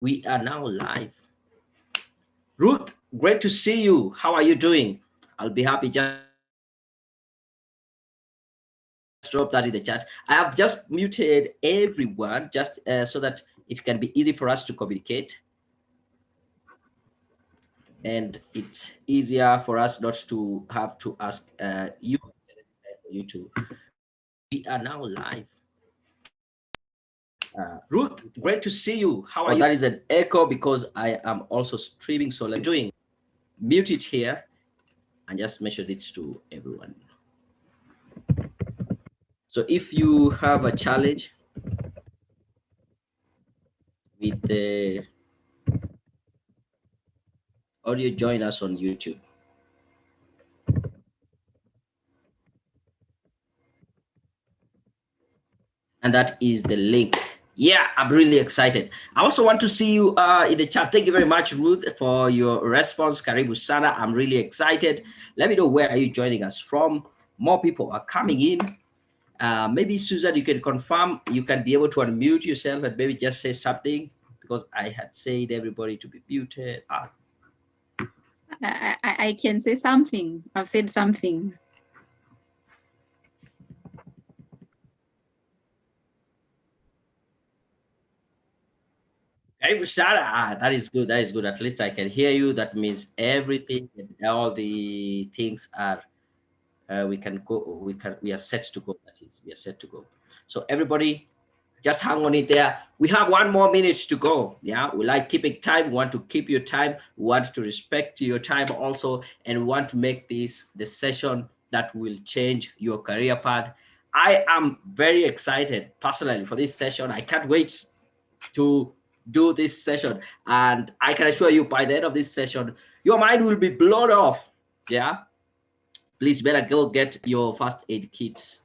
We are now live. Ruth, great to see you. How are you doing? I'll be happy. Just drop that in the chat. I have just muted everyone just so that it can be easy for us to communicate. And it's easier for us not to have to ask you for you to. We are now live. Ruth, great to see you. How are you? That is an echo because I am also streaming. So let me doing. Mute it here and just mention it to everyone. So if you have a challenge with the audio, join us on YouTube. And that is the link. Yeah, I'm really excited. I also want to see you in the chat. Thank you very much, Ruth, for your response. Karibu Sana. I'm really excited. Let me know where are you joining us from. More people are coming in. Maybe Susan, you can confirm. You can be able to unmute yourself and maybe just say something because I had said everybody to be muted. I can say something. I've said something. Hey, Sarah, that is good. That is good. At least I can hear you. That means everything and all the things are we can go. We are set to go. That is, we are set to go. So everybody, just hang on it there. We have 1 more minute to go. Yeah, we like keeping time. We want to keep your time. We want to respect your time also, and we want to make this the session that will change your career path. I am very excited personally for this session. I can't wait to do this session, and I can assure you by the end of this session your mind will be blown off. Yeah, please better go get your first aid kit.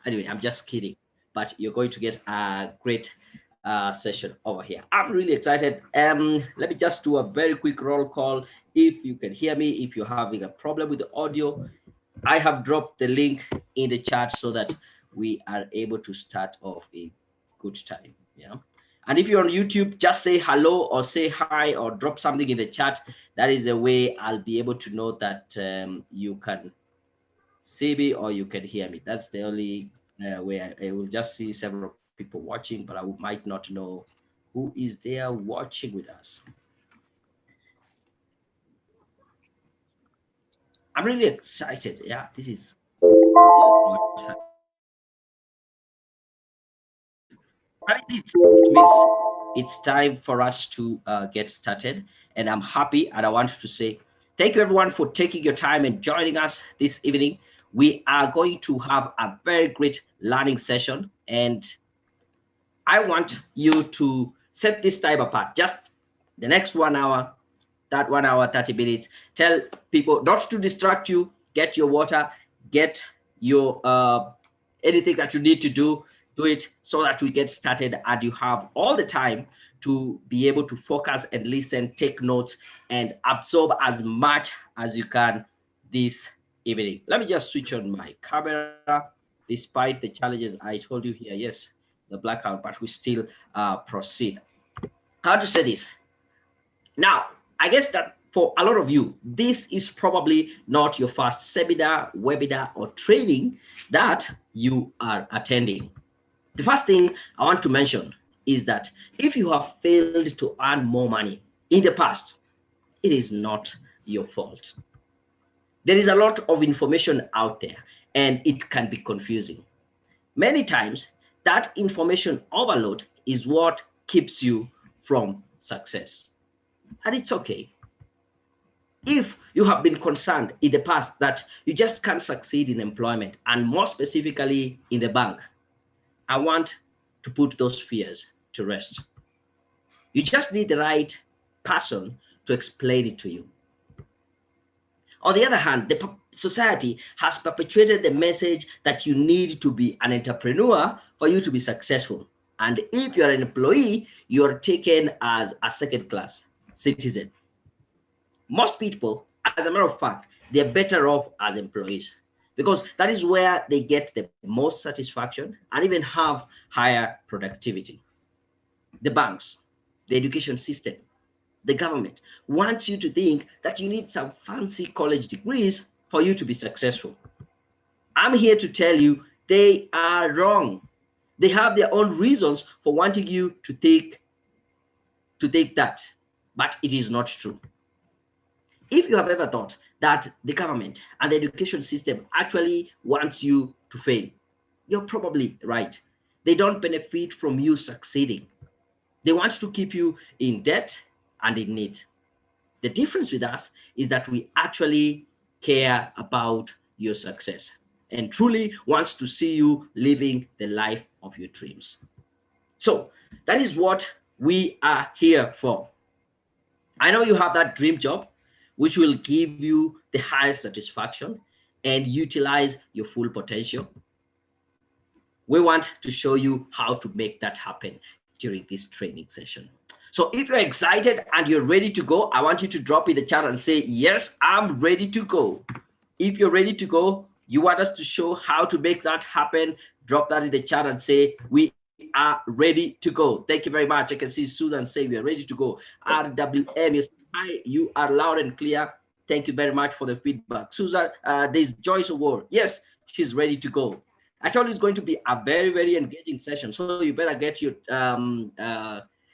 Anyway, I'm just kidding, but you're going to get a great session over here. I'm really excited. Let me just do a very quick roll call. If you can hear me, if you're having a problem with the audio, I have dropped the link in the chat so that we are able to start off a good time. Yeah. And if you're on YouTube, just say hello or say hi or drop something in the chat. That is the way I'll be able to know that you can see me or you can hear me. That's the only way. I will just see several people watching, but I might not know who is there watching with us. I'm really excited. Yeah, this is it means it's time for us to get started. And I'm happy, and I want to say thank you everyone for taking your time and joining us this evening. We are going to have a very great learning session, and I want you to set this time apart. Just the next 1 hour, that 1 hour, 30 minutes. Tell people not to distract you. Get your water, get your anything that you need to do it so that we get started and you have all the time to be able to focus and listen, take notes, and absorb as much as you can this evening. Let me just switch on my camera. Despite the challenges I told you here, yes, the blackout, but we still proceed. How to say this? Now, I guess that for a lot of you, this is probably not your first seminar, webinar, or training that you are attending. The first thing I want to mention is that if you have failed to earn more money in the past, it is not your fault. There is a lot of information out there and it can be confusing. Many times, that information overload is what keeps you from success. And it's okay. If you have been concerned in the past that you just can't succeed in employment, and more specifically in the bank, I want to put those fears to rest. You just need the right person to explain it to you. On the other hand, the society has perpetuated the message that you need to be an entrepreneur for you to be successful. And if you're an employee, you're taken as a second class citizen. Most people, as a matter of fact, they're better off as employees because that is where they get the most satisfaction and even have higher productivity. The banks. the education system, the government wants you to think that you need some fancy college degrees for you to be successful. I'm here to tell you they are wrong. They have their own reasons for wanting you to take that, but it is not true. If you have ever thought that the government and the education system actually wants you to fail, you're probably right. They don't benefit from you succeeding. They want to keep you in debt and in need. The difference with us is that we actually care about your success and truly wants to see you living the life of your dreams. So that is what we are here for. I know you have that dream job, which will give you the highest satisfaction and utilize your full potential. We want to show you how to make that happen during this training session. So if you're excited and you're ready to go, I want you to drop in the chat and say, yes, I'm ready to go. If you're ready to go, you want us to show how to make that happen, drop that in the chat and say, we are ready to go. Thank you very much. I can see Susan say we are ready to go. RWM, yes, hi, you are loud and clear. Thank you very much for the feedback. Susan, there's Joyce Award. Yes, she's ready to go. Actually, it's going to be a very, very engaging session. So you better get your,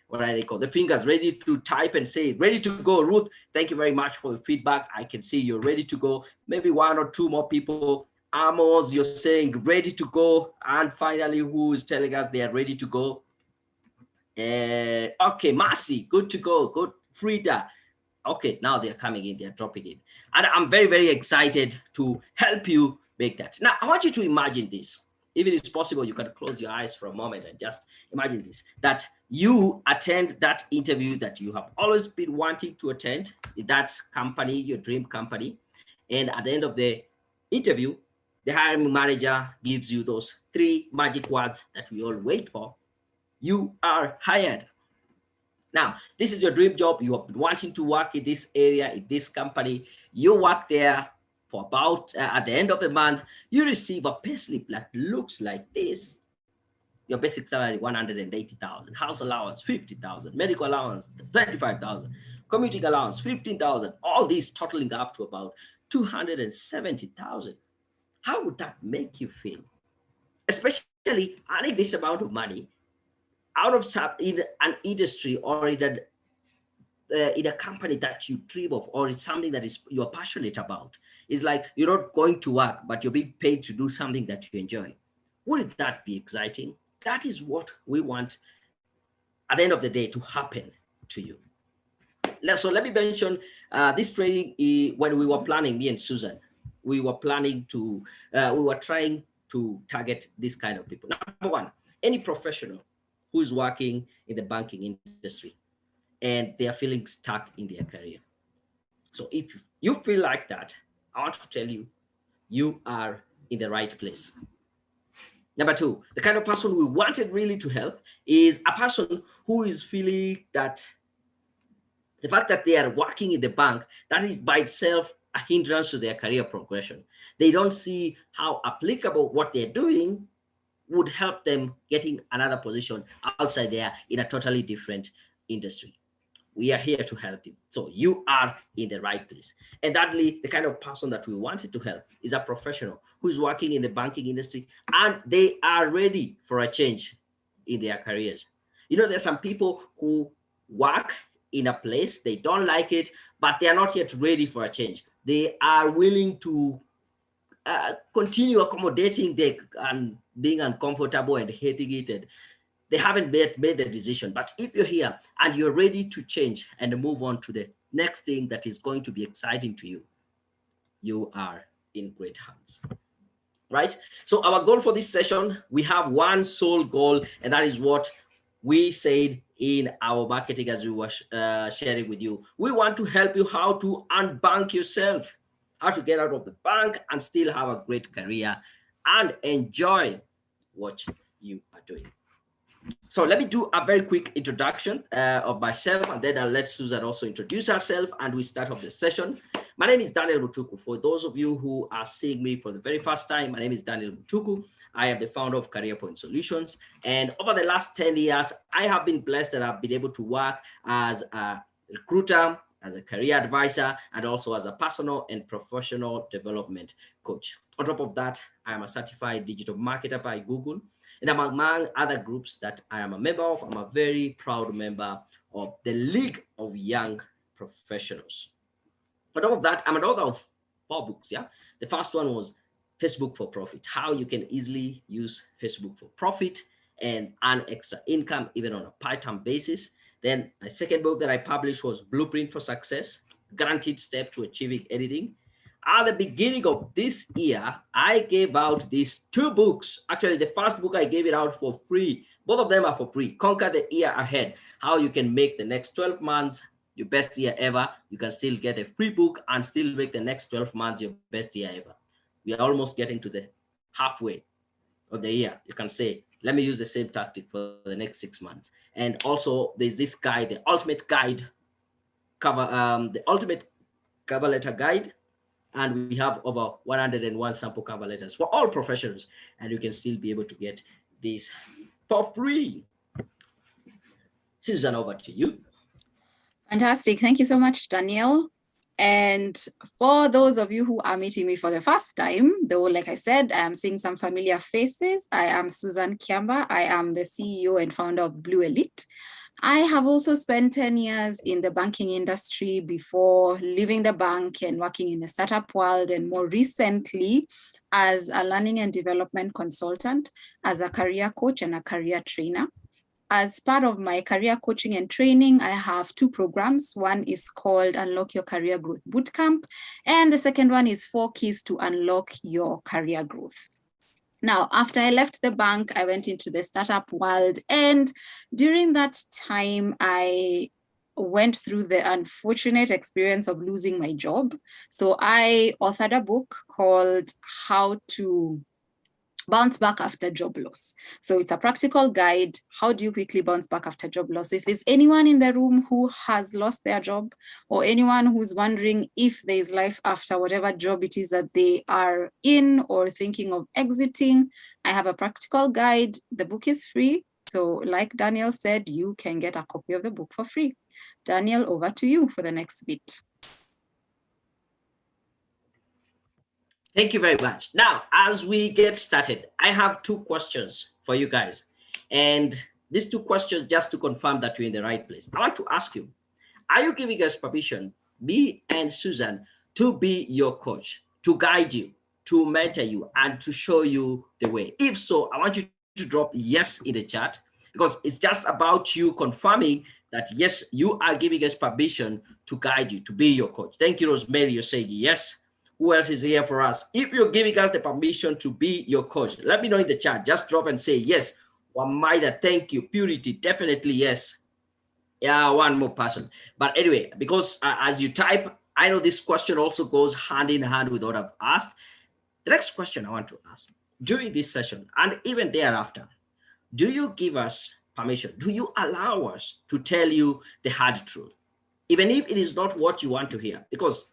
what are they called? The fingers ready to type and say, ready to go. Ruth, thank you very much for the feedback. I can see you're ready to go. Maybe one or two more people. Amos, you're saying ready to go. And finally, who is telling us they are ready to go? Okay, Marcy, good to go. Good. Frida. Okay, now they're coming in, they're dropping in. And I'm very, very excited to help you make that. Now, I want you to imagine this. If it is possible, you can close your eyes for a moment and just imagine this, that you attend that interview that you have always been wanting to attend, that company, your dream company. And at the end of the interview, the hiring manager gives you those 3 magic words that we all wait for. You are hired. Now, this is your dream job. You have been wanting to work in this area, in this company. You work there for about, at the end of the month, you receive a payslip that looks like this. Your basic salary, 180,000. House allowance, 50,000. Medical allowance, 25,000. Commuting allowance, 15,000. All these totaling up to about 270,000. How would that make you feel? Especially earning this amount of money out of in an industry or in a company that you dream of, or it's something that is you're passionate about. It's like you're not going to work, but you're being paid to do something that you enjoy. Wouldn't that be exciting? That is what we want at the end of the day to happen to you. So let me mention this training. When we were planning, me and Susan, we were planning to, we were trying to target this kind of people. Number one, any professional who's working in the banking industry and they are feeling stuck in their career. So if you feel like that, I want to tell you, you are in the right place. Number two, the kind of person we wanted really to help is a person who is feeling that the fact that they are working in the bank, that is by itself a hindrance to their career progression. They don't see how applicable what they're doing would help them getting another position outside there in a totally different industry. We are here to help you. So you are in the right place. And thirdly, the kind of person that we wanted to help is a professional who is working in the banking industry and they are ready for a change in their careers. You know, there's some people who work in a place, they don't like it, but they are not yet ready for a change. They are willing to continue accommodating and being uncomfortable and hating it, and they haven't made the decision. But if you're here and you're ready to change and move on to the next thing that is going to be exciting to you, you are in great hands, right? So our goal for this session, we have one sole goal, and that is what we said in our marketing as we were sharing with you. We want to help you how to unbank yourself, how to get out of the bank and still have a great career and enjoy what you are doing. So let me do a very quick introduction of myself, and then I'll let Susan also introduce herself, and we start off the session. My name is Daniel Mutuku. For those of you who are seeing me for the very first time, my name is Daniel Mutuku. I am the founder of Career Point Solutions. And over the last 10 years, I have been blessed that I've been able to work as a recruiter, as a career advisor, and also as a personal and professional development coach. On top of that, I am a certified digital marketer by Google. And among other groups that I am a member of, I'm a very proud member of the League of Young Professionals. On top of that, I'm an author of 4 books. Yeah, the first one was Facebook for Profit: How you can easily use Facebook for profit and earn extra income even on a part-time basis. Then my second book that I published was Blueprint for Success: Guaranteed Step to Achieving Anything. At the beginning of this year, I gave out these 2 books. Actually, the first book I gave it out for free. Both of them are for free. Conquer the Year Ahead: How you can make the next 12 months your best year ever. You can still get a free book and still make the next 12 months your best year ever. We are almost getting to the halfway of the year. You can say, let me use the same tactic for the next 6 months. And also there's this guide, the ultimate cover letter guide. And we have over 101 sample cover letters for all professionals. And you can still be able to get this for free. Susan, over to you. Fantastic. Thank you so much, Daniel. And for those of you who are meeting me for the first time, though, like I said, I am seeing some familiar faces. I am Susan Kiamba. I am the CEO and founder of Blue Elite. I have also spent 10 years in the banking industry before leaving the bank and working in the startup world, and more recently as a learning and development consultant, as a career coach and a career trainer. As part of my career coaching and training, I have 2 programs. One is called Unlock Your Career Growth Bootcamp, and the second one is 4 Keys to Unlock Your Career Growth. Now, after I left the bank, I went into the startup world, and during that time, I went through the unfortunate experience of losing my job. So I authored a book called How to Bounce Back After Job Loss. So it's a practical guide. How do you quickly bounce back after job loss? If there's anyone in the room who has lost their job, or anyone who's wondering if there's life after whatever job it is that they are in or thinking of exiting, I have a practical guide. The book is free. So like Daniel said, you can get a copy of the book for free. Daniel, over to you for the next bit. Thank you very much. Now, as we get started, I have 2 questions for you guys. And these 2 questions, just to confirm that you're in the right place. I want to ask you, are you giving us permission, me and Susan, to be your coach, to guide you, to mentor you, and to show you the way? If so, I want you to drop yes in the chat, because it's just about you confirming that, yes, you are giving us permission to guide you, to be your coach. Thank you, Rosemary. You're saying yes. Who else is here for us? If you're giving us the permission to be your coach, let me know in the chat. Just drop and say yes. Wamaida, thank you. Purity, definitely yes. Yeah, one more person. But anyway, because as you type, I know this question also goes hand in hand with what I've asked. The next question I want to ask during this session and even thereafter, do you give us permission? Do you allow us to tell you the hard truth, even if it is not what you want to hear? Because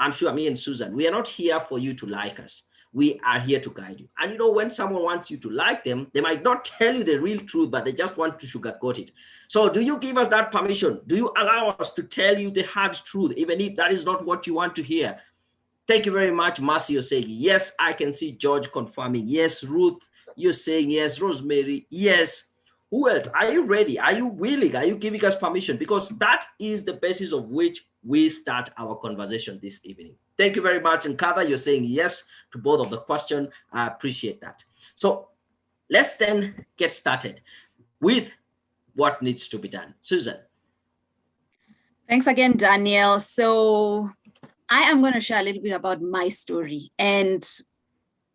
I'm sure me and Susan, we are not here for you to like us. We are here to guide you. And you know, when someone wants you to like them, they might not tell you the real truth, but they just want to sugarcoat it. So do you give us that permission? Do you allow us to tell you the hard truth, even if that is not what you want to hear? Thank you very much, Marcy. You're saying yes. I can see George confirming yes. Ruth, you're saying yes. Rosemary, yes. Who else? Are you ready? Are you willing? Are you giving us permission? Because that is the basis of which we start our conversation this evening. Thank you very much. And Kava, you're saying yes to both of the questions. I appreciate that. So let's then get started with what needs to be done. Susan. Thanks again, Daniel. So I am going to share a little bit about my story. And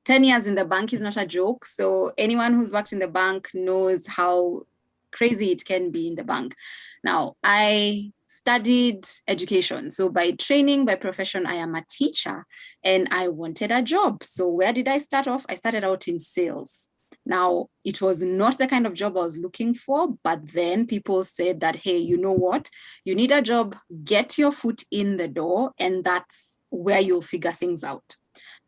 10 years in the bank is not a joke. So anyone who's worked in the bank knows how crazy it can be in the bank. Now, I studied education. So by training, by profession, I am a teacher and I wanted a job. So where did I start off? I started out in sales. Now, it was not the kind of job I was looking for, but then people said that, hey, you know what? You need a job, get your foot in the door, and that's where you'll figure things out.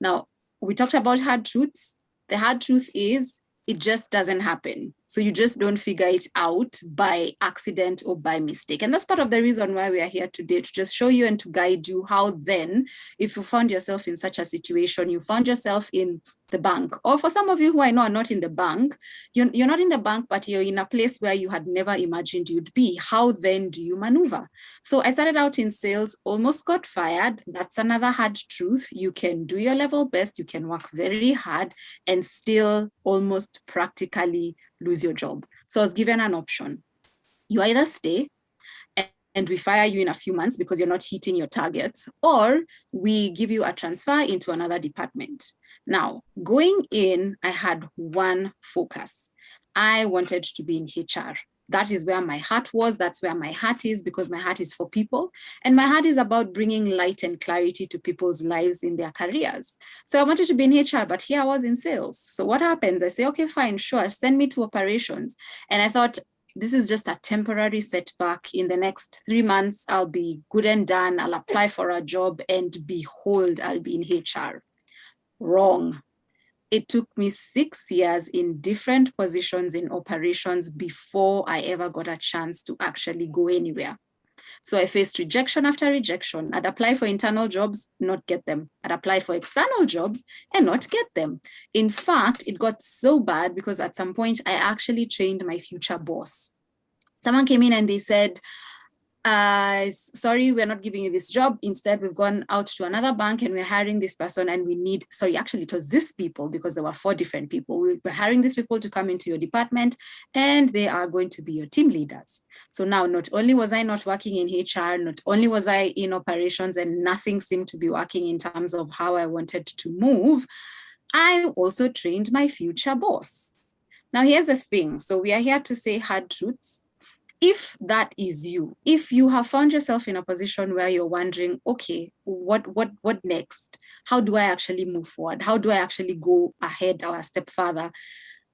Now, we talked about hard truths. The hard truth is it just doesn't happen. So you just don't figure it out by accident or by mistake. And that's part of the reason why we are here today, to just show you and to guide you how then, if you found yourself in such a situation, you found yourself in the bank, or for some of you who I know are not in the bank, you're not in the bank, but you're in a place where you had never imagined you'd be. How then do you maneuver? So I started out in sales, almost got fired. That's another hard truth. You can do your level best, you can work very hard and still almost practically lose your job. So I was given an option. You either stay and we fire you in a few months because you're not hitting your targets, or we give you a transfer into another department. Now, going in, I had one focus. I wanted to be in HR. That is where my heart was. That's where my heart is, because my heart is for people. And my heart is about bringing light and clarity to people's lives in their careers. So I wanted to be in HR, but here I was in sales. So what happens? I say, okay, fine, sure, send me to operations. And I thought, this is just a temporary setback. In the next 3 months, I'll be good and done. I'll apply for a job and behold, I'll be in HR. Wrong. It took me 6 years in different positions in operations before I ever got a chance to actually go anywhere. So I faced rejection after rejection. I'd apply for internal jobs, not get them. I'd apply for external jobs and not get them. In fact, it got so bad because at some point I actually trained my future boss. Someone came in and they said, sorry, we're not giving you this job. Instead, we've gone out to another bank and we're hiring this person and we need, sorry, actually it was this people because there were 4 different people. We're hiring these people to come into your department and they are going to be your team leaders. So now not only was I not working in HR, not only was I in operations and nothing seemed to be working in terms of how I wanted to move, I also trained my future boss. Now here's the thing. So we are here to say hard truths. If that is you, if you have found yourself in a position where you're wondering, okay, what next? How do I actually move forward? How do I actually go ahead or a step further?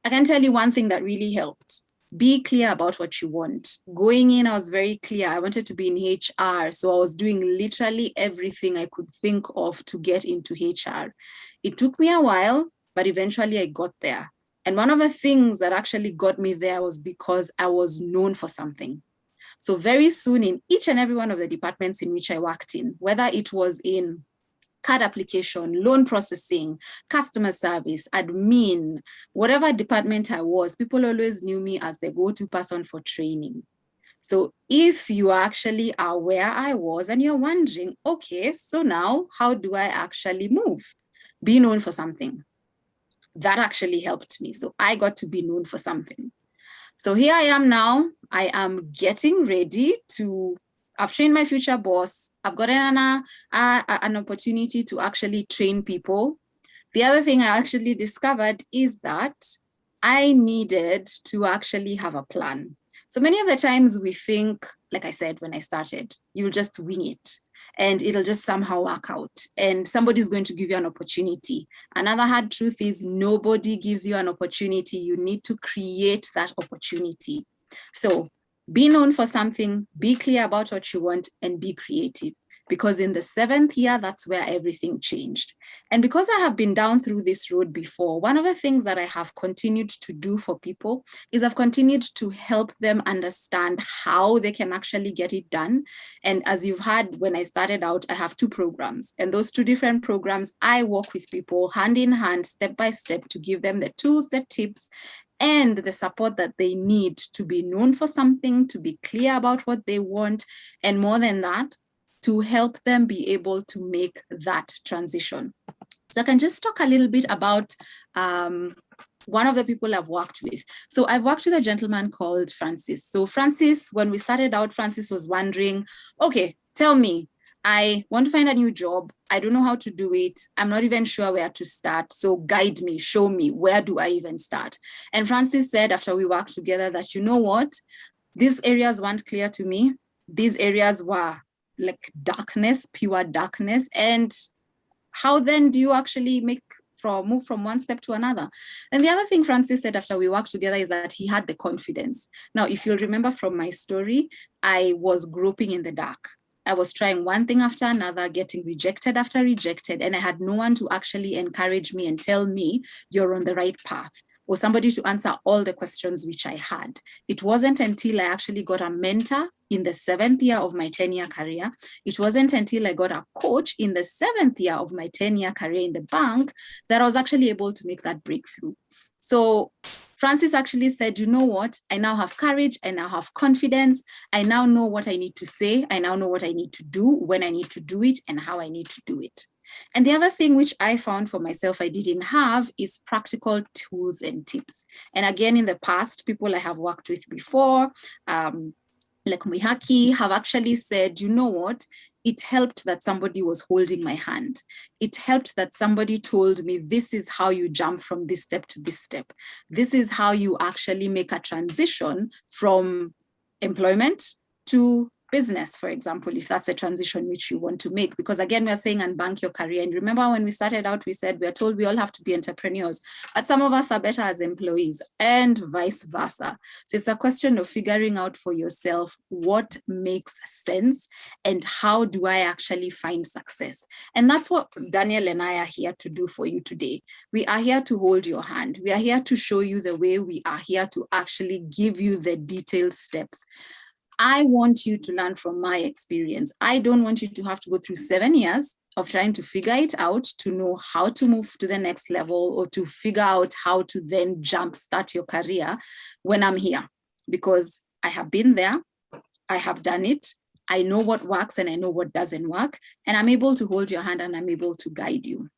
I can tell you one thing that really helped. Be clear about what you want. Going in, I was very clear. I wanted to be in HR. So I was doing literally everything I could think of to get into HR. It took me a while, but eventually I got there. And one of the things that actually got me there was because I was known for something. So very soon in each and every one of the departments in which I worked in, whether it was in card application, loan processing, customer service, admin, whatever department I was, people always knew me as the go-to person for training. So if you actually are where I was and you're wondering, okay, so now how do I actually move? Be known for something. That actually helped me. So I got to be known for something. So here I am now. I am getting ready to, I've trained my future boss. I've gotten an opportunity to actually train people. The other thing I actually discovered is that I needed to actually have a plan. So many of the times we think, like I said, when I started, you'll just wing it and it'll just somehow work out and somebody's going to give you an opportunity. Another hard truth is nobody gives you an opportunity. You need to create that opportunity. So be known for something, be clear about what you want, and be creative. Because in the 7th year, that's where everything changed. And because I have been down through this road before, one of the things that I have continued to do for people is I've continued to help them understand how they can actually get it done. And as you've heard, when I started out, I have 2 programs. And those 2 different programs, I work with people hand in hand, step by step, to give them the tools, the tips, and the support that they need to be known for something, to be clear about what they want, and more than that, to help them be able to make that transition. So I can just talk a little bit about one of the people I've worked with. So I've worked with a gentleman called Francis. So Francis, when we started out, Francis was wondering, okay, tell me, I want to find a new job. I don't know how to do it. I'm not even sure where to start. So guide me, show me, where do I even start? And Francis said, after we worked together, that, you know what, these areas weren't clear to me. These areas were like darkness, pure darkness. And how then do you actually move from one step to another? And the other thing Francis said after we worked together is that he had the confidence. Now, if you'll remember from my story, I was groping in the dark. I was trying one thing after another, getting rejected after rejected, and I had no one to actually encourage me and tell me you're on the right path, or somebody to answer all the questions which I had. It wasn't until I actually got a mentor in the 7th year of my 10-year career. It wasn't until I got a coach in the 7th year of my 10-year career in the bank that I was actually able to make that breakthrough. So Francis actually said, you know what? I now have courage. I now have confidence. I now know what I need to say. I now know what I need to do, when I need to do it, and how I need to do it. And the other thing which I found for myself I didn't have is practical tools and tips. And again, in the past, people I have worked with before, like Muihaki, have actually said, you know what? It helped that somebody was holding my hand. It helped that somebody told me, this is how you jump from this step to this step. This is how you actually make a transition from employment to business, for example, if that's a transition which you want to make. Because again, we're saying unbank your career. And remember when we started out, we said we're told we all have to be entrepreneurs, but some of us are better as employees and vice versa. So it's a question of figuring out for yourself what makes sense and how do I actually find success. And that's what Daniel and I are here to do for you today. We are here to hold your hand. We are here to show you the way. We are here to actually give you the detailed steps. I want you to learn from my experience. I don't want you to have to go through 7 years of trying to figure it out to know how to move to the next level or to figure out how to then jumpstart your career when I'm here, because I have been there, I have done it, I know what works and I know what doesn't work, and I'm able to hold your hand and I'm able to guide you.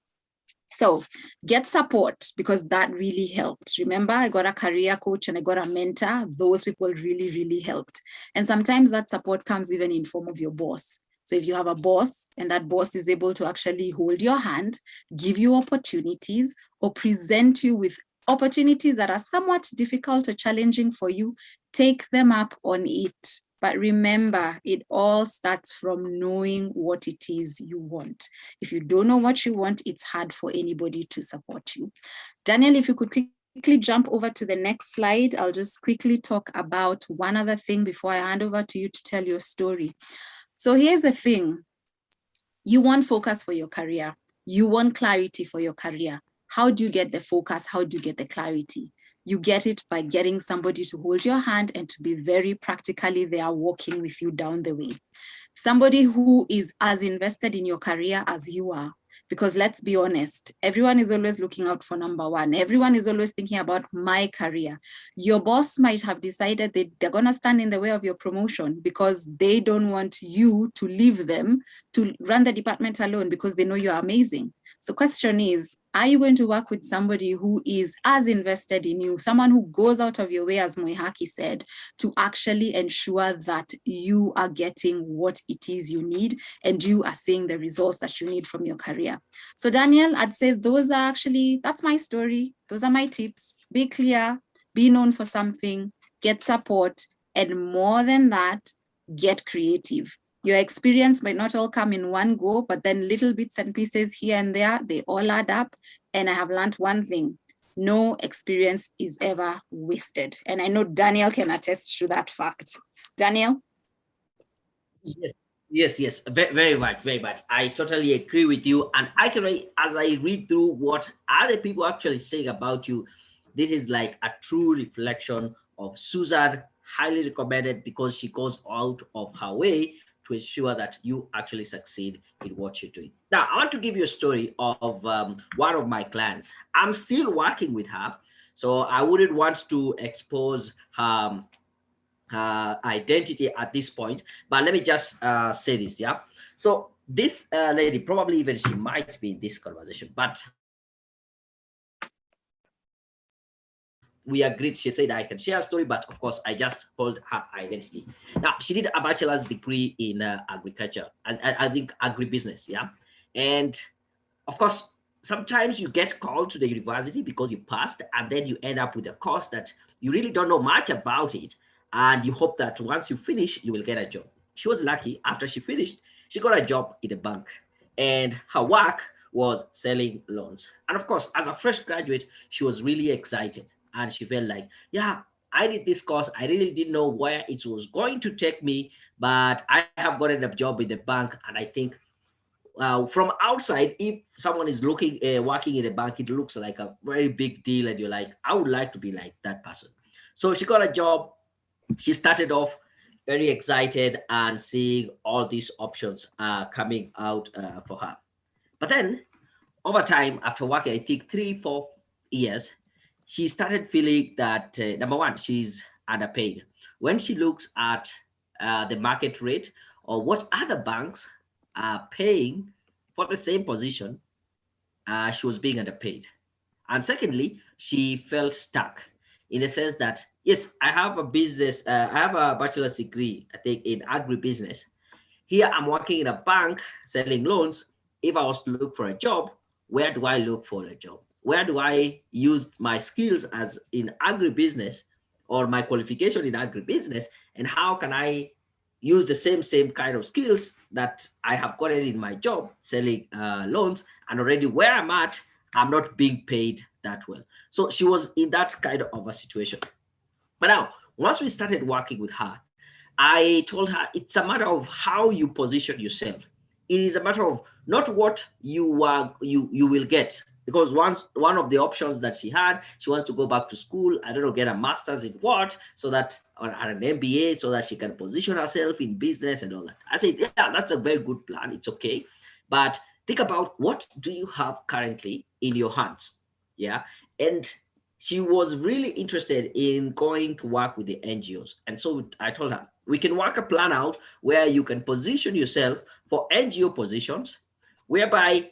So get support, because that really helped. Remember, I got a career coach and I got a mentor. Those people really, really helped. And sometimes that support comes even in form of your boss. So if you have a boss and that boss is able to actually hold your hand, give you opportunities, or present you with opportunities that are somewhat difficult or challenging for you, take them up on it. But remember, it all starts from knowing what it is you want. If you don't know what you want, it's hard for anybody to support you. Daniel, if you could quickly jump over to the next slide, I'll just quickly talk about one other thing before I hand over to you to tell your story. So here's the thing. You want focus for your career. You want clarity for your career. How do you get the focus? How do you get the clarity? You get it by getting somebody to hold your hand and to be very practically there walking with you down the way. Somebody who is as invested in your career as you are. Because let's be honest, everyone is always looking out for number one. Everyone is always thinking about my career. Your boss might have decided that they're going to stand in the way of your promotion because they don't want you to leave them to run the department alone because they know you're amazing. So question is, are you going to work with somebody who is as invested in you, someone who goes out of your way, as Muihaki said, to actually ensure that you are getting what it is you need and you are seeing the results that you need from your career? So Daniel, I'd say that's my story. Those are my tips. Be clear, be known for something, get support, and more than that, get creative. Your experience might not all come in one go, but then little bits and pieces here and there, they all add up. And I have learned one thing: no experience is ever wasted. And I know Daniel can attest to that fact. Daniel? Yes, very, very much, very much. I totally agree with you. And actually, as I read through what other people actually say about you, this is like a true reflection of Susan. Highly recommended because she goes out of her way to ensure that you actually succeed in what you're doing. Now, I want to give you a story of one of my clients. I'm still working with her, so I wouldn't want to expose her identity at this point, but let me just say this. Yeah, so this lady, probably even she might be in this conversation, but we agreed. She said I can share a story, but of course I just hold her identity. Now, she did a bachelor's degree in agriculture, I think agribusiness. Yeah, and of course sometimes you get called to the university because you passed, and then you end up with a course that you really don't know much about it, and you hope that once you finish you will get a job. She was lucky. After she finished, she got a job in a bank, and her work was selling loans. And of course, as a fresh graduate, she was really excited, and she felt like, yeah, I did this course. I really didn't know where it was going to take me, but I have gotten a job in the bank, and I think from outside, if someone is looking working in a bank, it looks like a very big deal, and you're like, I would like to be like that person. So she got a job. She started off very excited and seeing all these options coming out for her. But then over time, after working, I think 3, 4 years, she started feeling that number one, she's underpaid. When she looks at the market rate or what other banks are paying for the same position, she was being underpaid. And secondly, she felt stuck in the sense that, yes, I have a business, I have a bachelor's degree, I think, in agribusiness. Here I'm working in a bank selling loans. If I was to look for a job, where do I look for a job? Where do I use my skills as in agribusiness or my qualification in agribusiness? And how can I use the same kind of skills that I have gotten in my job selling loans, and already where I'm at, I'm not being paid that well. So she was in that kind of a situation. But now, once we started working with her, I told her it's a matter of how you position yourself. It is a matter of not what you will get. Because one of the options that she had, she wants to go back to school. I don't know, get a master's in what, so that or an MBA, so that she can position herself in business and all that. I said, yeah, that's a very good plan. It's okay, but think about what do you have currently in your hands, yeah, and she was really interested in going to work with the NGOs. And so I told her, we can work a plan out where you can position yourself for NGO positions, whereby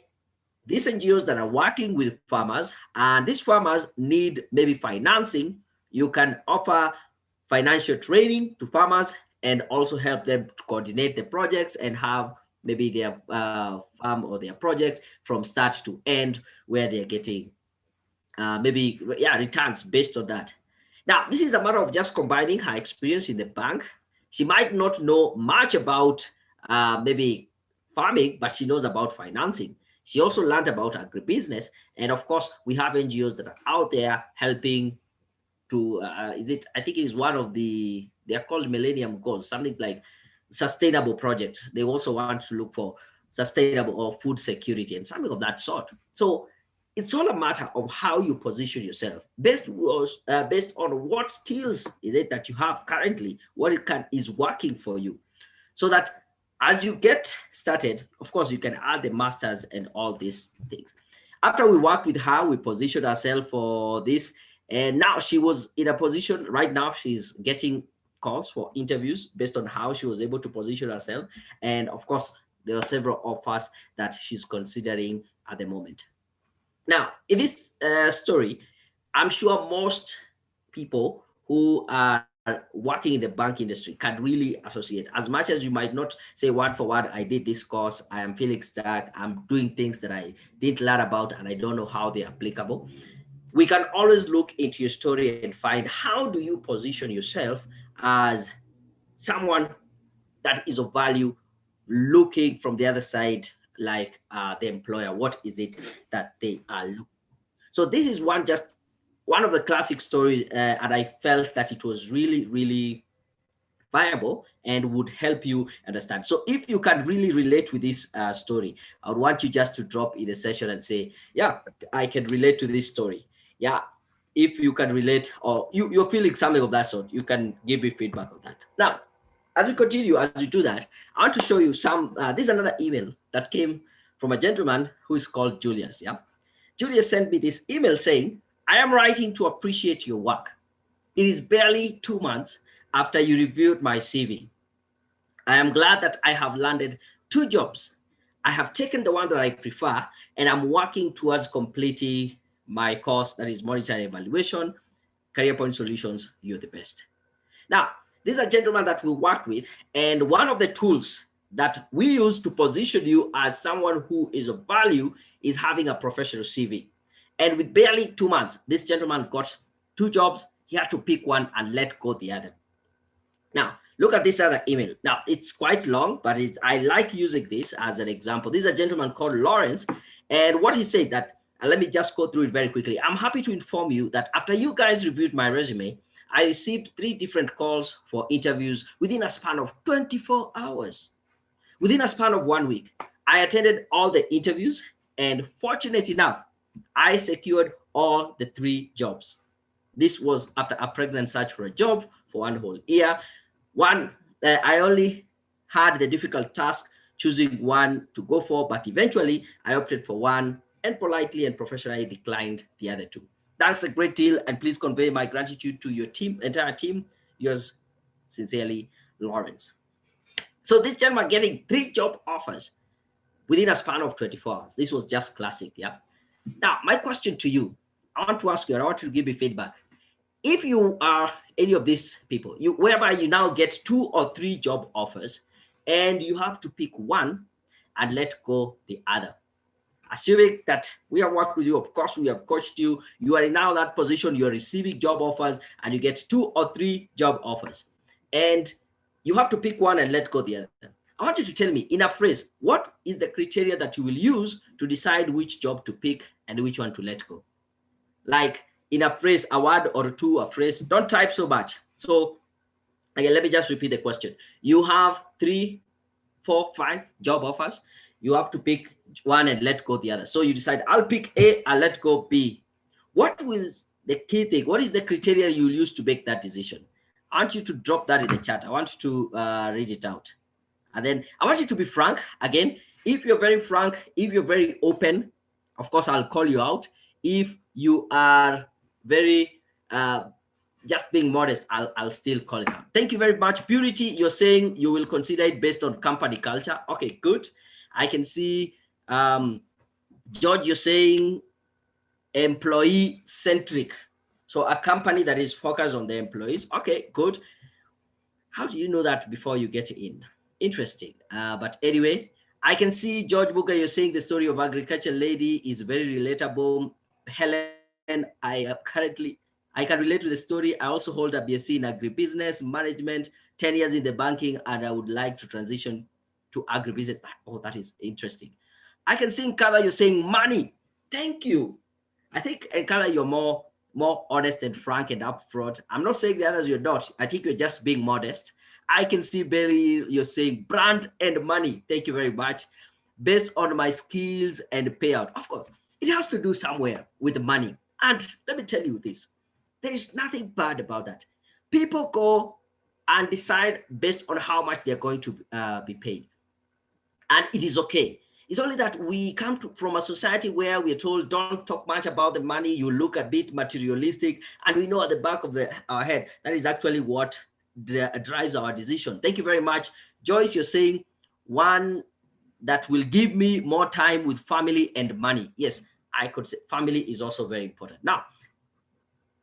these NGOs that are working with farmers, and these farmers need maybe financing, you can offer financial training to farmers and also help them to coordinate the projects and have maybe their farm or their project from start to end, where they're getting maybe yeah returns based on that. Now this is a matter of just combining her experience in the bank. She might not know much about maybe farming, but she knows about financing. She also learned about agribusiness, and of course we have NGOs that are out there helping to is it, I think it is one of the, they are called millennium goals, something like sustainable projects. They also want to look for sustainable or food security and something of that sort. So it's all a matter of how you position yourself based on what skills is it that you have currently, what it can is working for you, so that as you get started, of course, you can add the masters and all these things. After we worked with her, we positioned ourselves for this. And now she was in a position, right now, she's getting calls for interviews based on how she was able to position herself. And of course, there are several offers that she's considering at the moment. Now, in this story, I'm sure most people who are working in the bank industry can really associate. As much as you might not say word for word, I did this course, I am feeling stuck, I'm doing things that I didn't learn about and I don't know how they're applicable. We can always look into your story and find how do you position yourself as someone that is of value, looking from the other side, like the employer, what is it that they are looking. So this is one, just one of the classic stories, and I felt that it was really, really viable and would help you understand. So if you can really relate with this story, I would want you just to drop in a session and say, yeah, I can relate to this story. Yeah, if you can relate or you're feeling something of that sort, you can give me feedback on that. Now, as we continue, as we do that, I want to show you some, this is another email that came from a gentleman who is called Julius. Yeah. Julius sent me this email saying, I am writing to appreciate your work. It is barely 2 months after you reviewed my CV. I am glad that I have landed 2 jobs. I have taken the one that I prefer, and I'm working towards completing my course, that is monetary evaluation, career point solutions. You're the best. Now, this is a gentleman that we work with, and one of the tools that we use to position you as someone who is of value is having a professional CV. And with barely 2 months, this gentleman got 2 jobs. He had to pick one and let go the other. Now, look at this other email. Now, it's quite long, but I like using this as an example. This is a gentleman called Lawrence, and what he said that, and let me just go through it very quickly. I'm happy to inform you that after you guys reviewed my resume, I received 3 different calls for interviews within a span of 24 hours. Within a span of 1 week, I attended all the interviews, and fortunate enough, I secured all the 3 jobs. This was after a pregnant search for a job for 1 whole year. One, I only had the difficult task choosing one to go for, but eventually I opted for one and politely and professionally declined the other 2. Thanks a great deal, and please convey my gratitude to your team, entire team. Yours sincerely, Lawrence. So this gentleman getting 3 job offers within a span of 24 hours. This was just classic, yeah. Now, my question to you, I want to ask you, and I want you to give me feedback. If you are any of these people, whereby you now get 2 or 3 job offers, and you have to pick one and let go the other. Assuming that we have worked with you, of course, we have coached you, you are in now that position, you're receiving job offers, and you get 2 or 3 job offers, and you have to pick one and let go the other. I want you to tell me in a phrase, what is the criteria that you will use to decide which job to pick and which one to let go? Like in a phrase, a word or 2, a phrase. Don't type so much. So again, let me just repeat the question. You have 3, 4, 5 job offers. You have to pick one and let go the other. So you decide, I'll pick A, I'll let go B. What is the key thing? What is the criteria you use to make that decision? I want you to drop that in the chat. I want you to read it out. And then I want you to be frank. Again, if you're very frank, if you're very open, of course, I'll call you out. If you are very just being modest, I'll still call it out. Thank you very much. Purity, you're saying you will consider it based on company culture. Okay, good. I can see George, you're saying employee centric. So a company that is focused on the employees. Okay, good. How do you know that before you get in? Interesting. But anyway, I can see George Booker, you're saying the story of agriculture lady is very relatable. Helen, I can relate to the story. I also hold a BSc in agribusiness management, 10 years in the banking, and I would like to transition to agribusiness. Oh, that is interesting. I can see in color you're saying money. Thank you. I think in color you're more honest and frank and upfront. I'm not saying the others you're not. I think you're just being modest. I can see Barry, you're saying brand and money. Thank you very much. Based on my skills and payout. Of course, it has to do somewhere with the money. And let me tell you this, there is nothing bad about that. People go and decide based on how much they're going to be paid. And it is okay. It's only that we come from a society where we're told don't talk much about the money, you look a bit materialistic, and we know at the back of our head that is actually what drives our decision. Thank you very much. Joyce, you're saying one that will give me more time with family and money. Yes, I could say family is also very important. Now,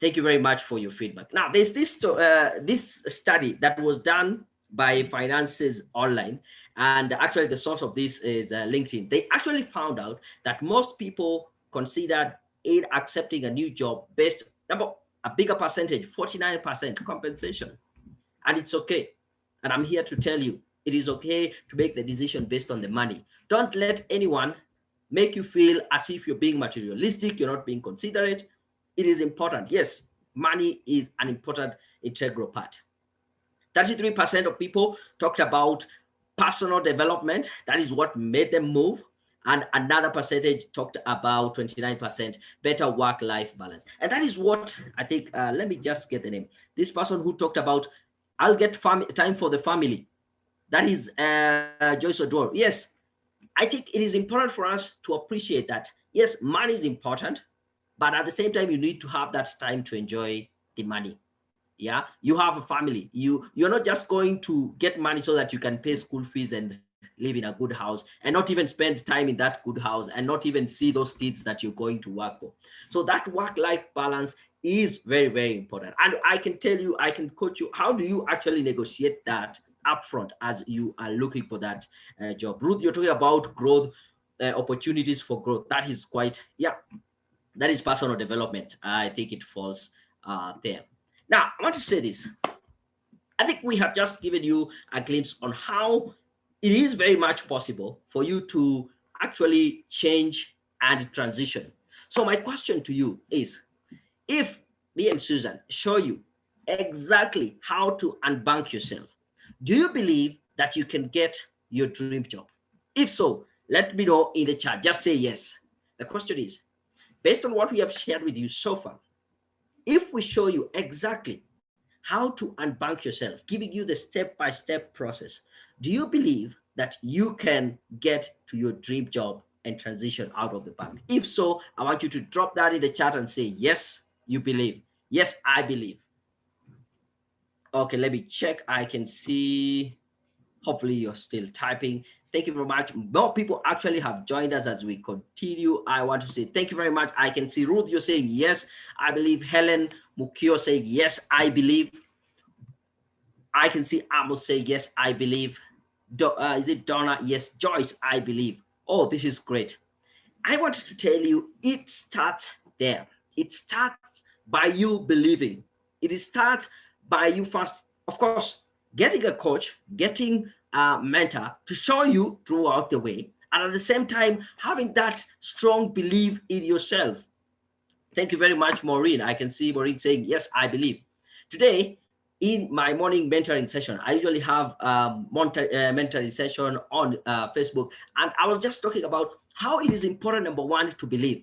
thank you very much for your feedback. Now, there's this study that was done by Finances Online, and actually the source of this is LinkedIn. They actually found out that most people considered in accepting a new job based about a bigger percentage, 49% compensation, and it's okay. And I'm here to tell you, it is okay to make the decision based on the money. Don't let anyone make you feel as if you're being materialistic, you're not being considerate. It is important. Yes, money is an important integral part. 33% of people talked about personal development. That is what made them move. And another percentage talked about 29% better work-life balance. And that is what I think, let me just get the name. This person who talked about, I'll get time for the family. That is Joyce Odor. Yes, I think it is important for us to appreciate that. Yes, money is important, but at the same time, you need to have that time to enjoy the money. Yeah, you have a family. You're not just going to get money so that you can pay school fees and live in a good house and not even spend time in that good house and not even see those kids that you're going to work for. So that work-life balance is very, very important. And I can tell you, I can coach you. How do you actually negotiate that upfront as you are looking for that job? Ruth, you're talking about growth, opportunities for growth. That is quite, yeah, that is personal development. I think it falls there. Now, I want to say this. I think we have just given you a glimpse on how it is very much possible for you to actually change and transition. So my question to you is, if me and Susan show you exactly how to unbank yourself. Do you believe that you can get your dream job? If so, let me know in the chat. Just say yes. The question is, based on what we have shared with you so far, if we show you exactly how to unbank yourself, giving you the step-by-step process, do you believe that you can get to your dream job and transition out of the bank? If so, I want you to drop that in the chat and say, yes, you believe. Yes, I believe. Okay, let me check. I can see. Hopefully, you're still typing. Thank you very much. More people actually have joined us as we continue. I want to say thank you very much. I can see Ruth, you're saying yes, I believe. Helen Mukio saying yes, I believe. I can see Amos say yes, I believe. Is it Donna? Yes. Joyce, I believe. Oh, this is great. I wanted to tell you, it starts there. It starts by you believing. It starts by you first, of course, getting a coach, getting a mentor to show you throughout the way, and at the same time, having that strong belief in yourself. Thank you very much, Maureen. I can see Maureen saying, yes, I believe. Today, in my morning mentoring session, I usually have mentoring session on Facebook, and I was just talking about how it is important, number one, to believe.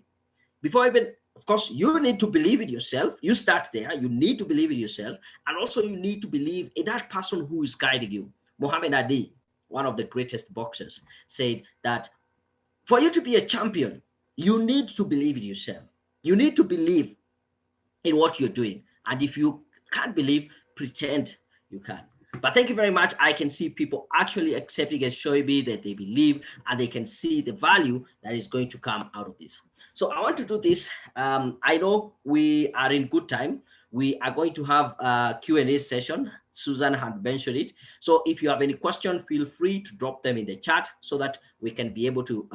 Before even, of course, you need to believe in yourself. You start there. You need to believe in yourself, and also you need to believe in that person who is guiding you. Muhammad Ali, one of the greatest boxers, said that for you to be a champion, you need to believe in yourself. You need to believe in what you're doing. And if you can't believe, pretend you can. But thank you very much. I can see people actually accepting and showing me that they believe and they can see the value that is going to come out of this. So I want to do this. I know we are in good time. We are going to have a Q&A session. Susan had mentioned it. So if you have any question, feel free to drop them in the chat so that we can be able to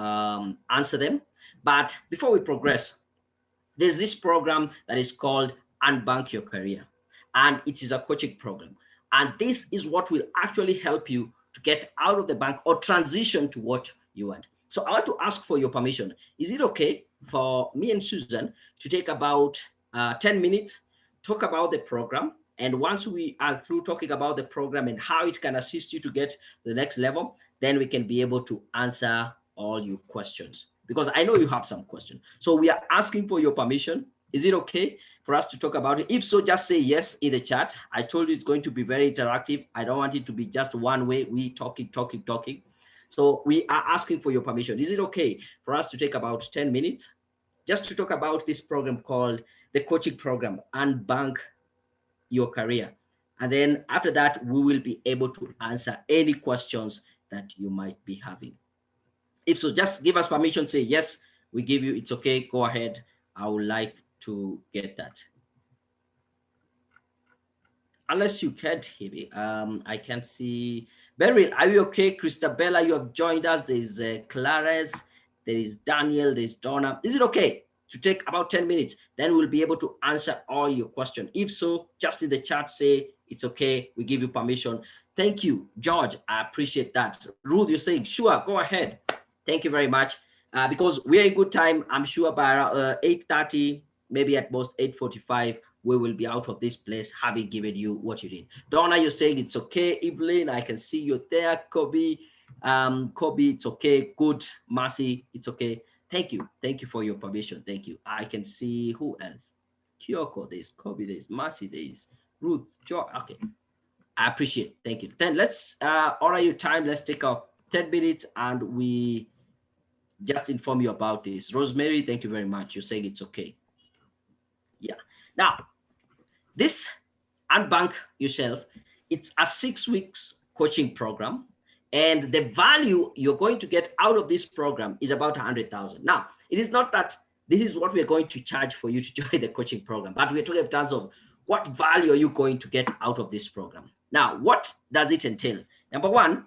answer them. But before we progress, there's this program that is called Unbank Your Career, and it is a coaching program. And this is what will actually help you to get out of the bank or transition to what you want. So I want to ask for your permission. Is it okay for me and Susan to take about 10 minutes, talk about the program? And once we are through talking about the program and how it can assist you to get to the next level, then we can be able to answer all your questions, because I know you have some questions. So we are asking for your permission. Is it okay for us to talk about it? If so, just say yes in the chat. I told you it's going to be very interactive. I don't want it to be just one way, we talking. So we are asking for your permission. Is it okay for us to take about 10 minutes just to talk about this program called the coaching program, Unbank Your Career? And then after that, we will be able to answer any questions that you might be having. If so, just give us permission, say yes, we give you, it's okay, go ahead. I would like to get that. Unless you can't hear me, I can't see. Beryl, are you okay? Christabella, you have joined us. There's Clares, there is Daniel, there's Donna. Is it okay to take about 10 minutes? Then we'll be able to answer all your questions. If so, just in the chat, say it's okay, we give you permission. Thank you, George, I appreciate that. Ruth, you're saying, sure, go ahead. Thank you very much. Because we're in good time, I'm sure by 8:30, maybe at most 8:45, we will be out of this place having given you what you need. Donna, you're saying it's okay. Evelyn, I can see you there. Kobe, it's okay. Good. Mercy, it's okay. Thank you. Thank you for your permission. Thank you. I can see who else. Kyoko, there's Kobe, there's Mercy, there's Ruth, Joe. Okay. I appreciate. Thank you. Then let's honor your time. Let's take a 10 minutes and we just inform you about this. Rosemary, thank you very much. You're saying it's okay. Yeah. Now, this Unbank Yourself, it's a 6 weeks coaching program. And the value you're going to get out of this program is about 100,000. Now, it is not that this is what we're going to charge for you to join the coaching program, but we're talking in terms of what value are you going to get out of this program. Now, what does it entail? Number one,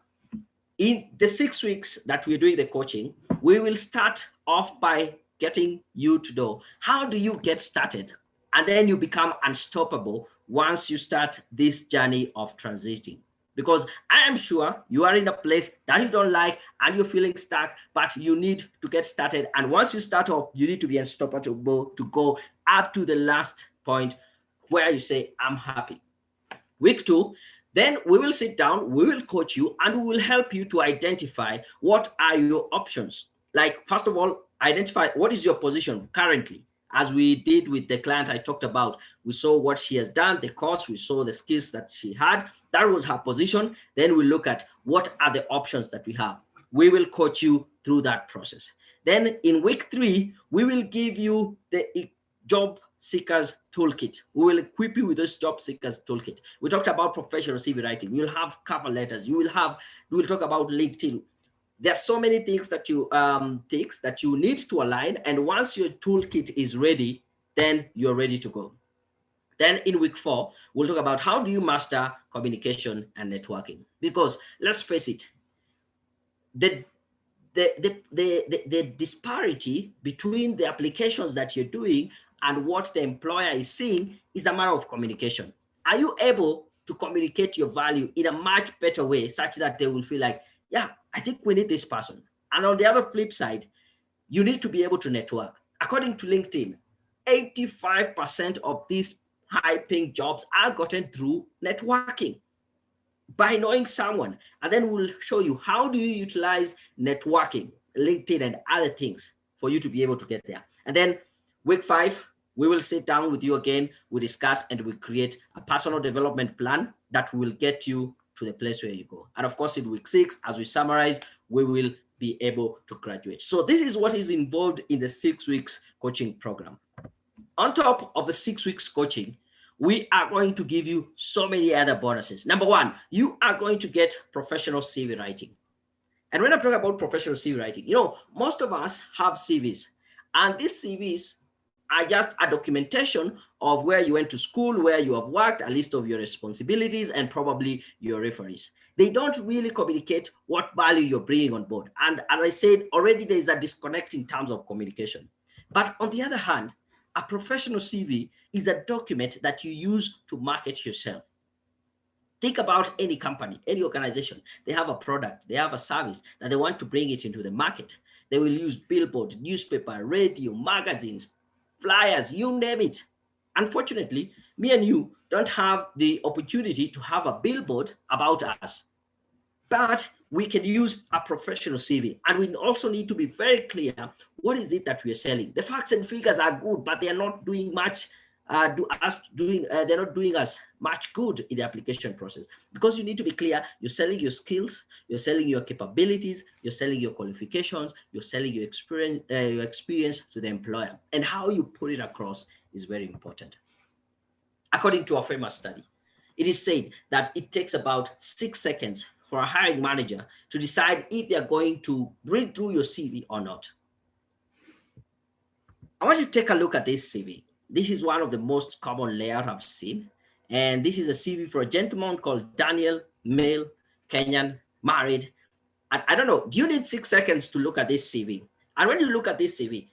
in the 6 weeks that we're doing the coaching, we will start off by getting you to know how do you get started, and then you become unstoppable once you start this journey of transiting. Because I am sure you are in a place that you don't like and you're feeling stuck, but you need to get started. And once you start off, you need to be unstoppable to go up to the last point where you say, I'm happy. Week 2, then we will sit down, we will coach you, and we will help you to identify what are your options. Like, first of all, identify what is your position currently. As we did with the client I talked about, we saw what she has done, the course, we saw the skills that she had. That was her position. Then we look at what are the options that we have. We will coach you through that process. Then in week 3, we will give you the job seekers toolkit. We will equip you with this job seekers toolkit. We talked about professional CV writing. You'll have cover letters. We will talk about LinkedIn. There are so many things that you need to align. And once your toolkit is ready, then you're ready to go. Then in week 4, we'll talk about how do you master communication and networking. Because let's face it, the disparity between the applications that you're doing and what the employer is seeing is a matter of communication. Are you able to communicate your value in a much better way such that they will feel like, yeah, I think we need this person? And on the other flip side, you need to be able to network. According to LinkedIn, 85% of these high-paying jobs are gotten through networking, by knowing someone. And then we'll show you how do you utilize networking, LinkedIn, and other things for you to be able to get there. And then week 5, we will sit down with you again, we discuss, and we create a personal development plan that will get you to the place where you go. And of course, in week 6, as we summarize, we will be able to graduate. So this is what is involved in the 6 weeks coaching program. On top of the 6 weeks coaching, we are going to give you so many other bonuses. Number 1, you are going to get professional CV writing. And when I talk about professional CV writing, most of us have CVs, and these CVs are just a documentation of where you went to school, where you have worked, a list of your responsibilities, and probably your referees. They don't really communicate what value you're bringing on board. And as I said, already there is a disconnect in terms of communication. But on the other hand, a professional CV is a document that you use to market yourself. Think about any company, any organization. They have a product, they have a service that they want to bring it into the market. They will use billboard, newspaper, radio, magazines, flyers, you name it. Unfortunately, me and you don't have the opportunity to have a billboard about us. But we can use a professional CV, and we also need to be very clear what is it that we are selling. The facts and figures are good, but they are not doing much. They're not doing us much good in the application process, because you need to be clear. You're selling your skills, you're selling your capabilities, you're selling your qualifications, you're selling your experience to the employer, and how you put it across is very important. According to a famous study, it is said that it takes about 6 seconds for a hiring manager to decide if they're going to read through your CV or not. I want you to take a look at this CV. This is one of the most common layouts I've seen. And this is a CV for a gentleman called Daniel, male, Kenyan, married. And I don't know, do you need 6 seconds to look at this CV? And when you look at this CV,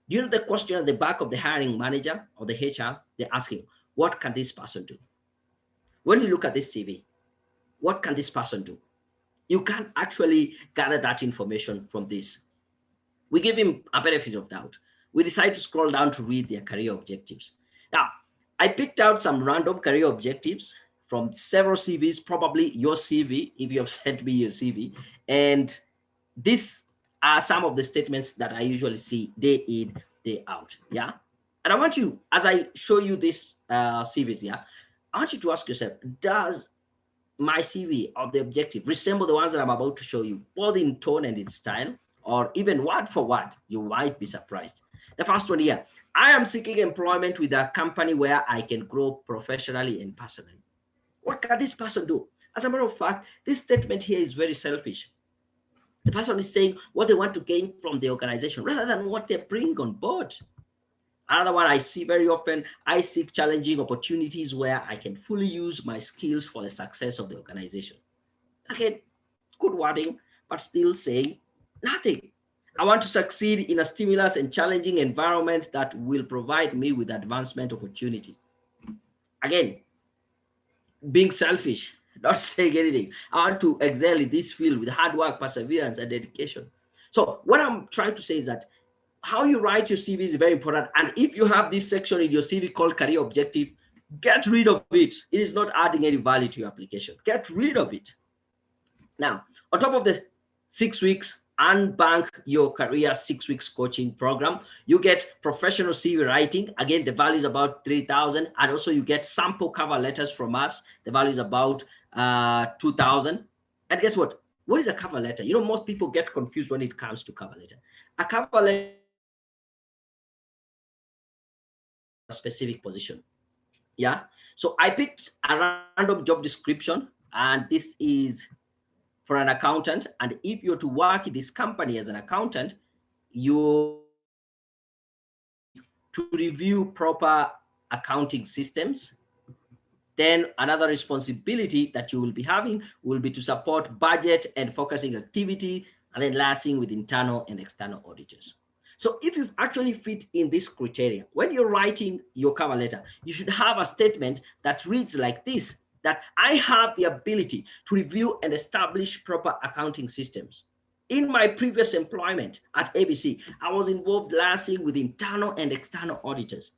do you know the question at the back of the hiring manager or the HR? They're asking, what can this person do? When you look at this CV, what can this person do? You can actually gather that information from this. We give him a benefit of doubt. We decide to scroll down to read their career objectives. Now, I picked out some random career objectives from several CVs, probably your CV, if you have sent me your CV. And these are some of the statements that I usually see day in, day out. Yeah. And I want you, as I show you these CVs, yeah, I want you to ask yourself, does my CV or the objective resemble the ones that I'm about to show you, both in tone and in style, or even word for word? You might be surprised. The first one here, I am seeking employment with a company where I can grow professionally and personally. What can this person do? As a matter of fact, this statement here is very selfish. The person is saying what they want to gain from the organization rather than what they bring on board. Another one I see very often, I seek challenging opportunities where I can fully use my skills for the success of the organization. Again, good wording, but still saying nothing. I want to succeed in a stimulus and challenging environment that will provide me with advancement opportunities. Again, being selfish, not saying anything. I want to excel in this field with hard work, perseverance, and dedication. So what I'm trying to say is that how you write your CV is very important. And if you have this section in your CV called career objective, Get rid of it. It is not adding any value to your application. Get rid of it. Now, on top of the 6 weeks Unbank Your Career 6 weeks coaching program, you get professional CV writing. Again, the value is about 3,000, and also you get sample cover letters from us. The value is about 2,000. And guess what? What is a cover letter? You know, most people get confused when it comes to cover letter. A cover letter is a specific position. Yeah. So I picked a random job description, and this is for an accountant. And if you're to work in this company as an accountant, your responsibility will be to review proper accounting systems. Then another responsibility that you will be having will be to support budget and focusing activity, and then lastly with internal and external auditors. So if you've actually fit in this criteria, when you're writing your cover letter, you should have a statement that reads like this: that I have the ability to review and establish proper accounting systems. In my previous employment at ABC, I was involved lastly with internal and external auditors,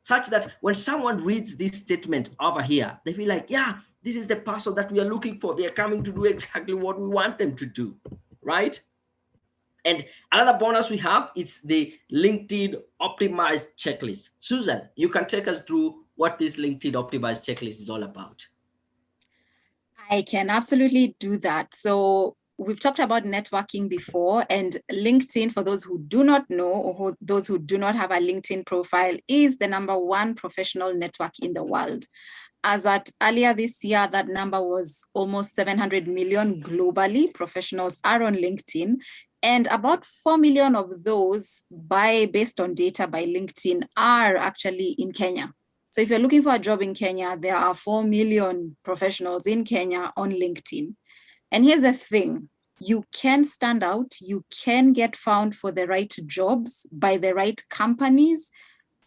such that when someone reads this statement over here, they feel like, yeah, this is the person that we are looking for. They are coming to do exactly what we want them to do, right? And another bonus we have is the LinkedIn optimized checklist. Susan, you can take us through what this LinkedIn optimized checklist is all about. I can absolutely do that. So we've talked about networking before, and LinkedIn, for those who do not know, or those who do not have a LinkedIn profile, is the #1 professional network in the world. As at earlier this year, that number was almost 700 million globally. Professionals are on LinkedIn, and about 4 million of those, based on data by LinkedIn, are actually in Kenya. So if you're looking for a job in Kenya, there are 4 million professionals in Kenya on LinkedIn. And here's the thing: you can stand out, you can get found for the right jobs by the right companies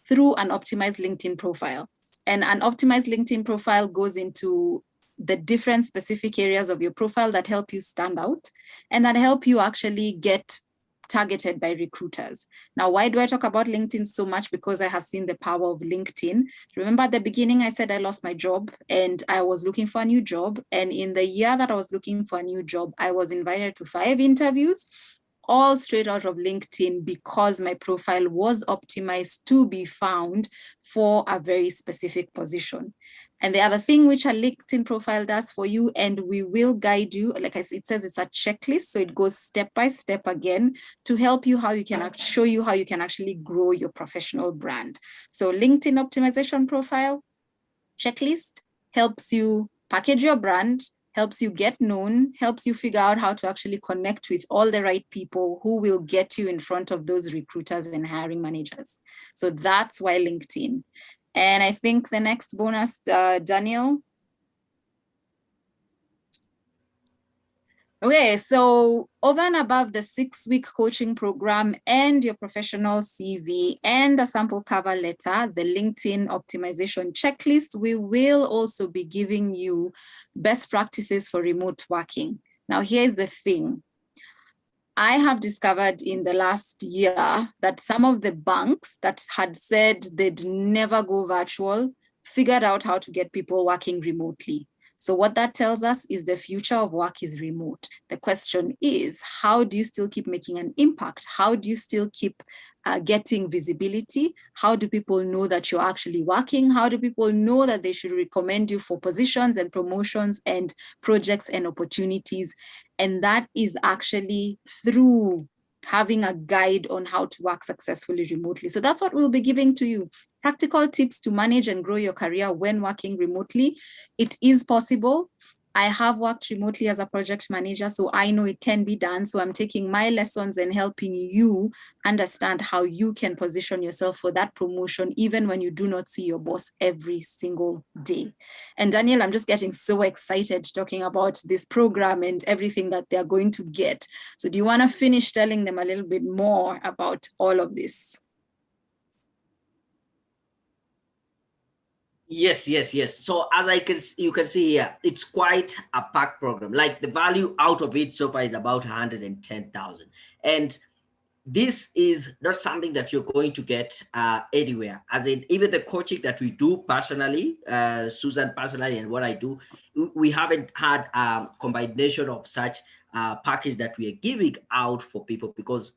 through an optimized LinkedIn profile. And an optimized LinkedIn profile goes into the different specific areas of your profile that help you stand out and that help you actually get targeted by recruiters. Now, why do I talk about LinkedIn so much? Because I have seen the power of LinkedIn. Remember at the beginning, I said I lost my job and I was looking for a new job. And in the year that I was looking for a new job, I was invited to 5 interviews, all straight out of LinkedIn, because my profile was optimized to be found for a very specific position. And the other thing which a LinkedIn profile does for you, and we will guide you, like I said, it says it's a checklist, so it goes step by step again to help you how you can show you how you can actually grow your professional brand. So LinkedIn optimization profile checklist helps you package your brand, helps you get known, helps you figure out how to actually connect with all the right people who will get you in front of those recruiters and hiring managers. So that's why LinkedIn. And I think the next bonus, Daniel. Okay, so over and above the 6-week coaching program and your professional CV and a sample cover letter, the LinkedIn optimization checklist, we will also be giving you best practices for remote working. Now, here's the thing. I have discovered in the last year that some of the banks that had said they'd never go virtual figured out how to get people working remotely. So what that tells us is the future of work is remote. The question is, how do you still keep making an impact? How do you still keep getting visibility? How do people know that you're actually working? How do people know that they should recommend you for positions and promotions and projects and opportunities? And that is actually through having a guide on how to work successfully remotely. So that's what we'll be giving to you. Practical tips to manage and grow your career when working remotely. It is possible. I have worked remotely as a project manager, so I know it can be done. So I'm taking my lessons and helping you understand how you can position yourself for that promotion, even when you do not see your boss every single day. And Daniel, I'm just getting so excited talking about this program and everything that they're going to get. So do you want to finish telling them a little bit more about all of this? Yes, yes, yes. So as you can see here, it's quite a packed program. Like the value out of it so far is about 110,000. And this is not something that you're going to get anywhere. As in, even the coaching that we do personally, Susan personally, and what I do, we haven't had a combination of such package that we are giving out for people, because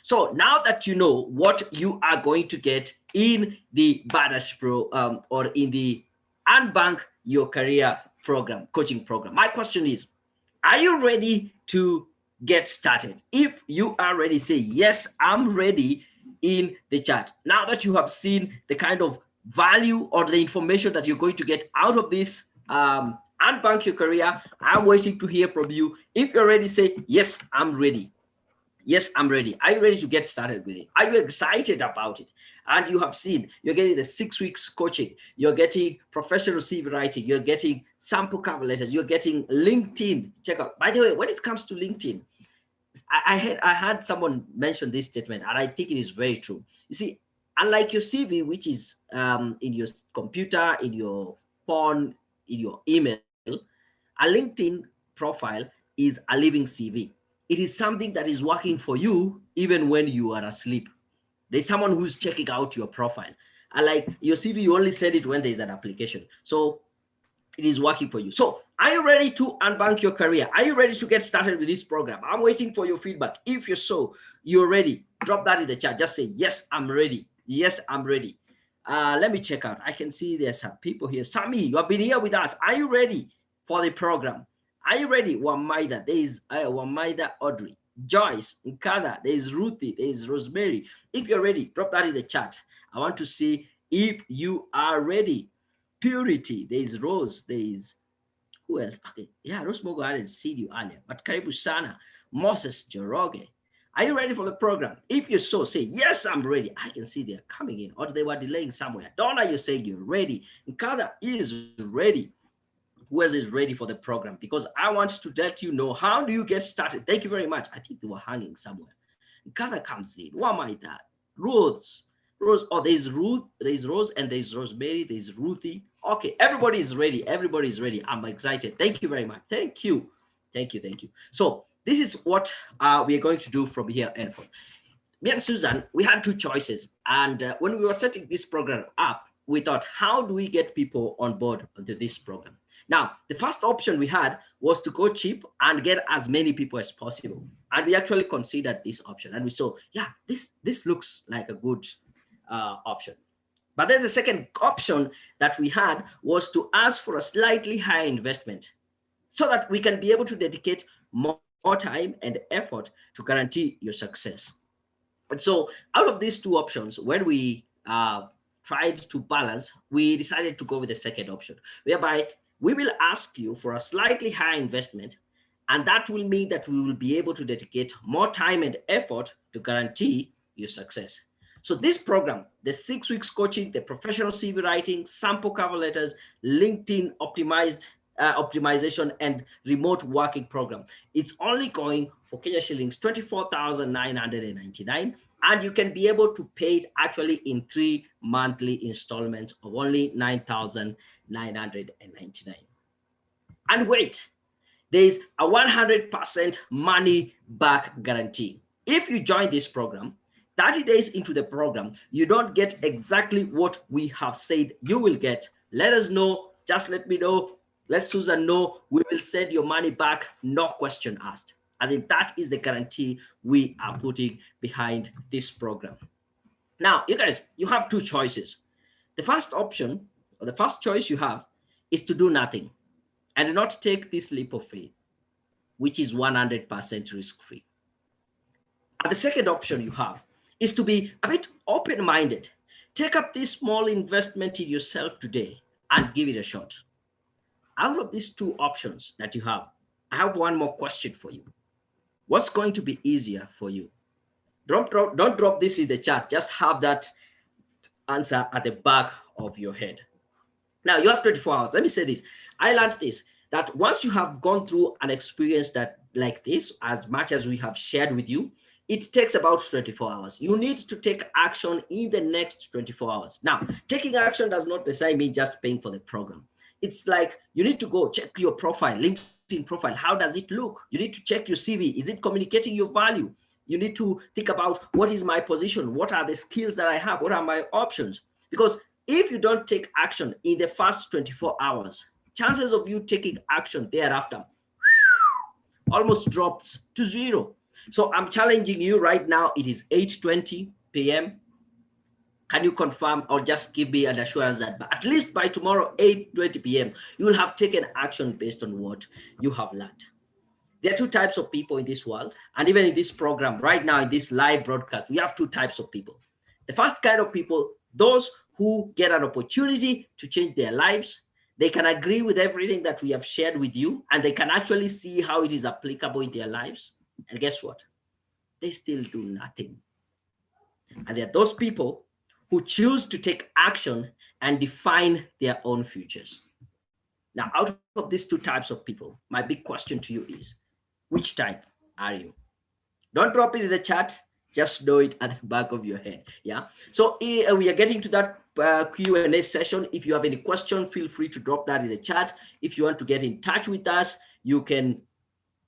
so now that you know what you are going to get in the Badass Pro or in the Unbank Your Career program, coaching program, my question is, are you ready to get started? If you are ready, say, yes, I'm ready in the chat. Now that you have seen the kind of value or the information that you're going to get out of this Unbank Your Career, I'm waiting to hear from you. If you're ready, say, yes, I'm ready. Yes, I'm ready. Are you ready to get started with it? Are you excited about it? And you have seen, you're getting the 6 weeks coaching, you're getting professional CV writing, you're getting sample cover letters, you're getting LinkedIn. Check out. By the way, when it comes to LinkedIn, I had someone mention this statement, and I think it is very true. You see, unlike your CV, which is in your computer, in your phone, in your email, a LinkedIn profile is a living CV. It is something that is working for you even when you are asleep. There's someone who's checking out your profile. And like your CV, you only send it when there's an application. So it is working for you. So are you ready to unbank your career? Are you ready to get started with this program? I'm waiting for your feedback. If you're you're ready, drop that in the chat. Just say, yes, I'm ready. Yes, I'm ready. Let me check out. I can see there's some people here. Sami, you have been here with us. Are you ready for the program? Are you ready? Wamaida, there is Wamaida Audrey, Joyce, Nkada, there is Ruthie, there is Rosemary. If you're ready, drop that in the chat. I want to see if you are ready. Purity, there is Rose, there is who else? Okay, yeah, Rose Mogo, I didn't see you earlier, but Karibu Sana, Moses Joroge. Are you ready for the program? If you're say, yes, I'm ready. I can see they're coming in, or they were delaying somewhere. Donna, you say you're ready. Nkada is ready. Who else is ready for the program? Because I want to let you know, how do you get started? Thank you very much. I think they were hanging somewhere. Nkada comes in. Who am I that? Rose, oh, there's Rose, and there's Rosemary, there's Ruthie. Okay, everybody is ready. Everybody is ready. I'm excited. Thank you very much. Thank you. Thank you. Thank you. So this is what we are going to do from here and forth. Me and Susan, we had two choices. And when we were setting this program up, we thought, how do we get people on board onto this program? Now, the first option we had was to go cheap and get as many people as possible. And we actually considered this option. And we saw, yeah, this looks like a good option. But then the second option that we had was to ask for a slightly higher investment so that we can be able to dedicate more time and effort to guarantee your success. And so out of these two options, when we tried to balance, we decided to go with the second option, whereby we will ask you for a slightly higher investment, and that will mean that we will be able to dedicate more time and effort to guarantee your success. So this program, the 6 weeks coaching, the professional CV writing, sample cover letters, LinkedIn optimization, and remote working program, it's only going for Kenya shillings 24,999, and you can be able to pay it actually in 3 monthly installments of only 9,999. And wait, there is a 100% money back guarantee. If you join this program, 30 days into the program, you don't get exactly what we have said you will get. Let us know. Just let me know. Let Susan know. We will send your money back, no question asked. As in, that is the guarantee we are putting behind this program. Now, you guys, you have two choices. The first option, or the first choice you have, is to do nothing and not take this leap of faith, which is 100% risk-free. And the second option you have is to be a bit open-minded. Take up this small investment in yourself today and give it a shot. Out of these two options that you have, I have one more question for you. What's going to be easier for you? Don't drop this in the chat. Just have that answer at the back of your head. Now, you have 24 hours. Let me say this. I learned this, that once you have gone through an experience that like this, as much as we have shared with you, it takes about 24 hours. You need to take action in the next 24 hours. Now, taking action does not necessarily mean just paying for the program. It's like you need to go check your profile, LinkedIn LinkedIn profile, how does it look? You need to check your CV. Is it communicating your value? You need to think about, what is my position? What are the skills that I have? What are my options? Because if you don't take action in the first 24 hours, chances of you taking action thereafter almost drops to zero. So I'm challenging you right now. It is 8:20 p.m. Can you confirm or just give me an assurance that at least by tomorrow, 8:20 p.m., you will have taken action based on what you have learned? There are two types of people in this world. And even in this program, right now, in this live broadcast, we have two types of people. The first kind of people, those who get an opportunity to change their lives. They can agree with everything that we have shared with you, and they can actually see how it is applicable in their lives. And guess what? They still do nothing. And there are those people who choose to take action and define their own futures. Now, out of these two types of people, my big question to you is, which type are you? Don't drop it in the chat. Just know it at the back of your head. Yeah. So we are getting to that Q&A session. If you have any question, feel free to drop that in the chat. If you want to get in touch with us, you can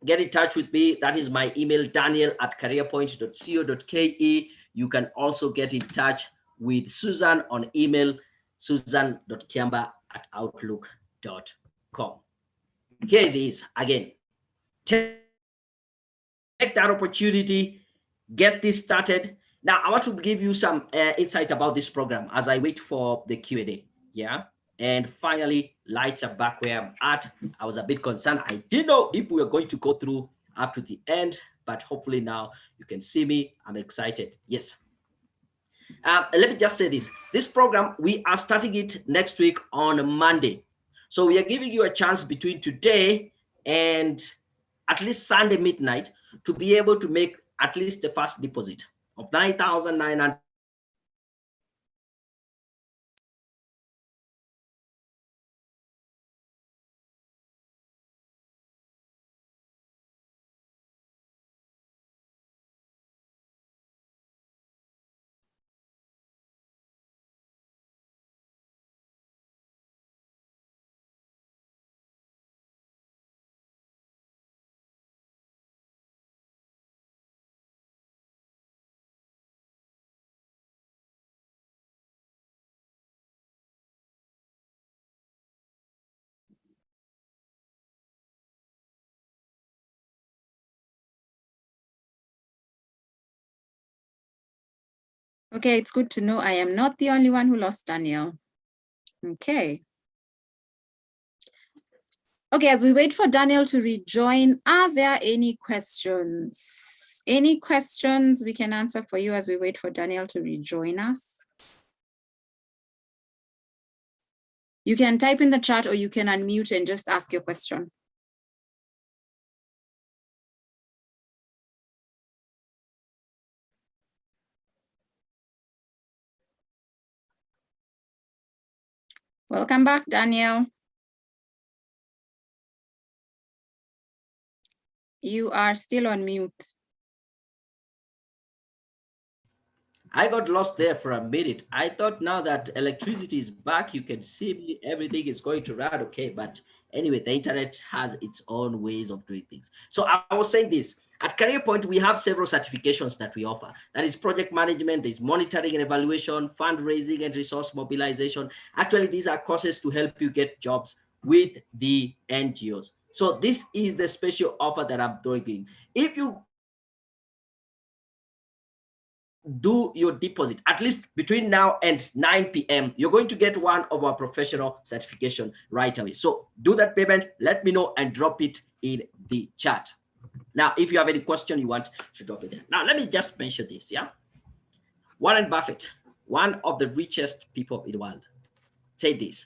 get in touch with me. That is my email, daniel@careerpoint.co.ke. You can also get in touch with Susan on email, susan.kiamba@outlook.com. Here it is again. Take that opportunity, get this started. Now, I want to give you some insight about this program as I wait for the Q&A. Yeah. And finally, lights are back where I'm at. I was a bit concerned. I didn't know if we were going to go through up to the end, but hopefully now you can see me. I'm excited. Yes. Let me just say this. This program, we are starting it next week on Monday. So we are giving you a chance between today and at least Sunday midnight to be able to make at least the first deposit of 9,900 Okay, it's good to know I am not the only one who lost Daniel. Okay. Okay, as we wait for Daniel to rejoin, are there any questions? Any questions we can answer for you as we wait for Daniel to rejoin us? You can type in the chat or you can unmute and just ask your question. Welcome back, Daniel. You are still on mute. I got lost there for a minute. I thought now that electricity is back, you can see me, everything is going to run okay. But anyway, the internet has its own ways of doing things. So I was saying this. At Career Point, we have several certifications that we offer. That is project management, there's monitoring and evaluation, fundraising and resource mobilization. Actually, these are courses to help you get jobs with the NGOs. So this is the special offer that I'm doing. If you do your deposit at least between now and 9 p.m. you're going to get one of our professional certification right away. So do that payment, let me know and drop it in the chat. Now, if you have any question you want to drop it there. Now, let me just mention this. Yeah, Warren Buffett, one of the richest people in the world, said this: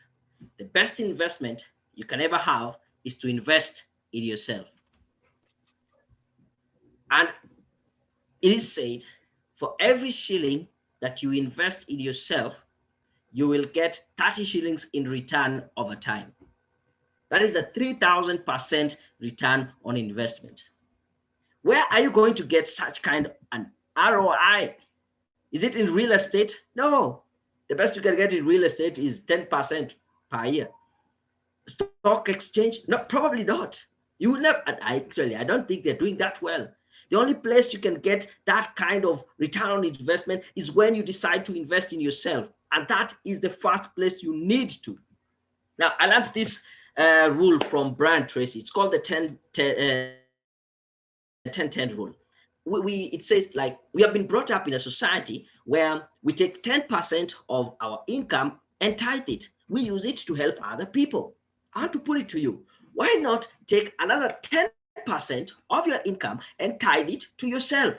the best investment you can ever have is to invest in yourself. And it is said, for every shilling that you invest in yourself, you will get 30 shillings in return over time. That is a 3,000% return on investment. Where are you going to get such kind of an ROI? Is it in real estate? No. The best you can get in real estate is 10% per year. Stock exchange? No, probably not. You will never, actually, I don't think they're doing that well. The only place you can get that kind of return on investment is when you decide to invest in yourself. And that is the first place you need to. Now, I learned this rule from Brian Tracy. It's called the 10-10 rule. It says, like, we have been brought up in a society where we take 10% of our income and tithe it. We use it to help other people. I want to put it to you. Why not take another 10% of your income and tithe it to yourself?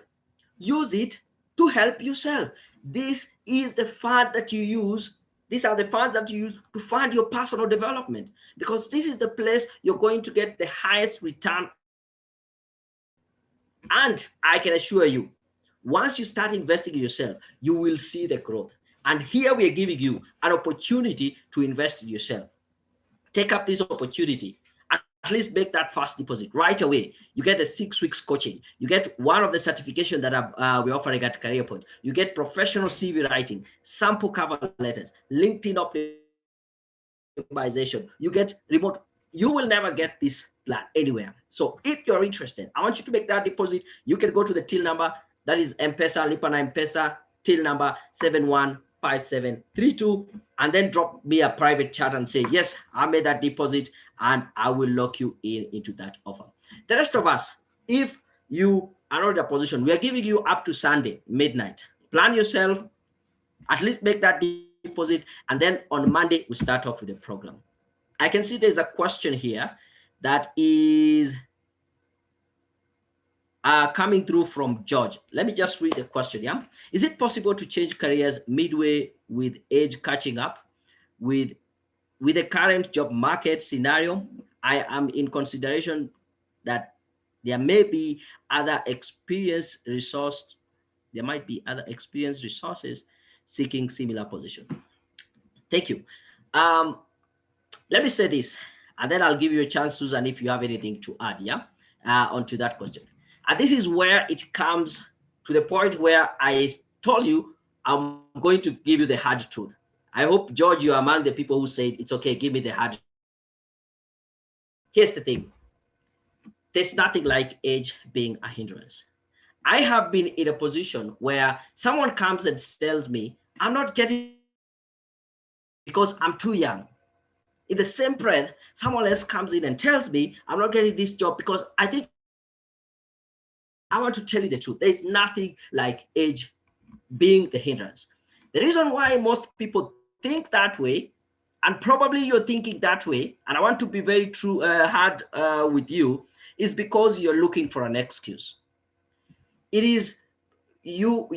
Use it to help yourself. This is the fund that you use. These are the funds that you use to fund your personal development, because this is the place you're going to get the highest return on investment. And I can assure you, once you start investing in yourself, you will see the growth. And here we are giving you an opportunity to invest in yourself. Take up this opportunity. At least make that first deposit right away. You get the 6 weeks coaching. You get one of the certification that we're offering at Career Point. You get professional CV writing, sample cover letters, LinkedIn optimization. You get remote. You will never get this plan anywhere. So if you're interested, I want you to make that deposit. You can go to the till number, that is M-Pesa, Lipana M-Pesa, till number 715732, and then drop me a private chat and say, yes, I made that deposit, and I will lock you in into that offer. The rest of us, if you are not in a position, we are giving you up to Sunday midnight. Plan yourself, at least make that deposit, and then on Monday we start off with the program. I can see there's a question here that is coming through from George. Let me just read the question. Yeah, is it possible to change careers midway with age catching up with the current job market scenario? I am in consideration that there may be other experienced resource. There might be other experienced resources seeking similar position. Thank you. Um, Let me say this, and then I'll give you a chance, Susan, if you have anything to add, yeah, onto that question. And this is where it comes to the point where I told you I'm going to give you the hard truth. I hope, George, you're among the people who said, it's okay, give me the hard truth. Here's the thing. There's nothing like age being a hindrance. I have been in a position where someone comes and tells me, I'm not getting this job because I'm too young. In the same breath, someone else comes in and tells me, I'm not getting this job because I think I'm too old. I want to tell you the truth. There's nothing like age being the hindrance. The reason why most people think that way, and probably you're thinking that way, and I want to be very true, hard with you, is because you're looking for an excuse. It is, you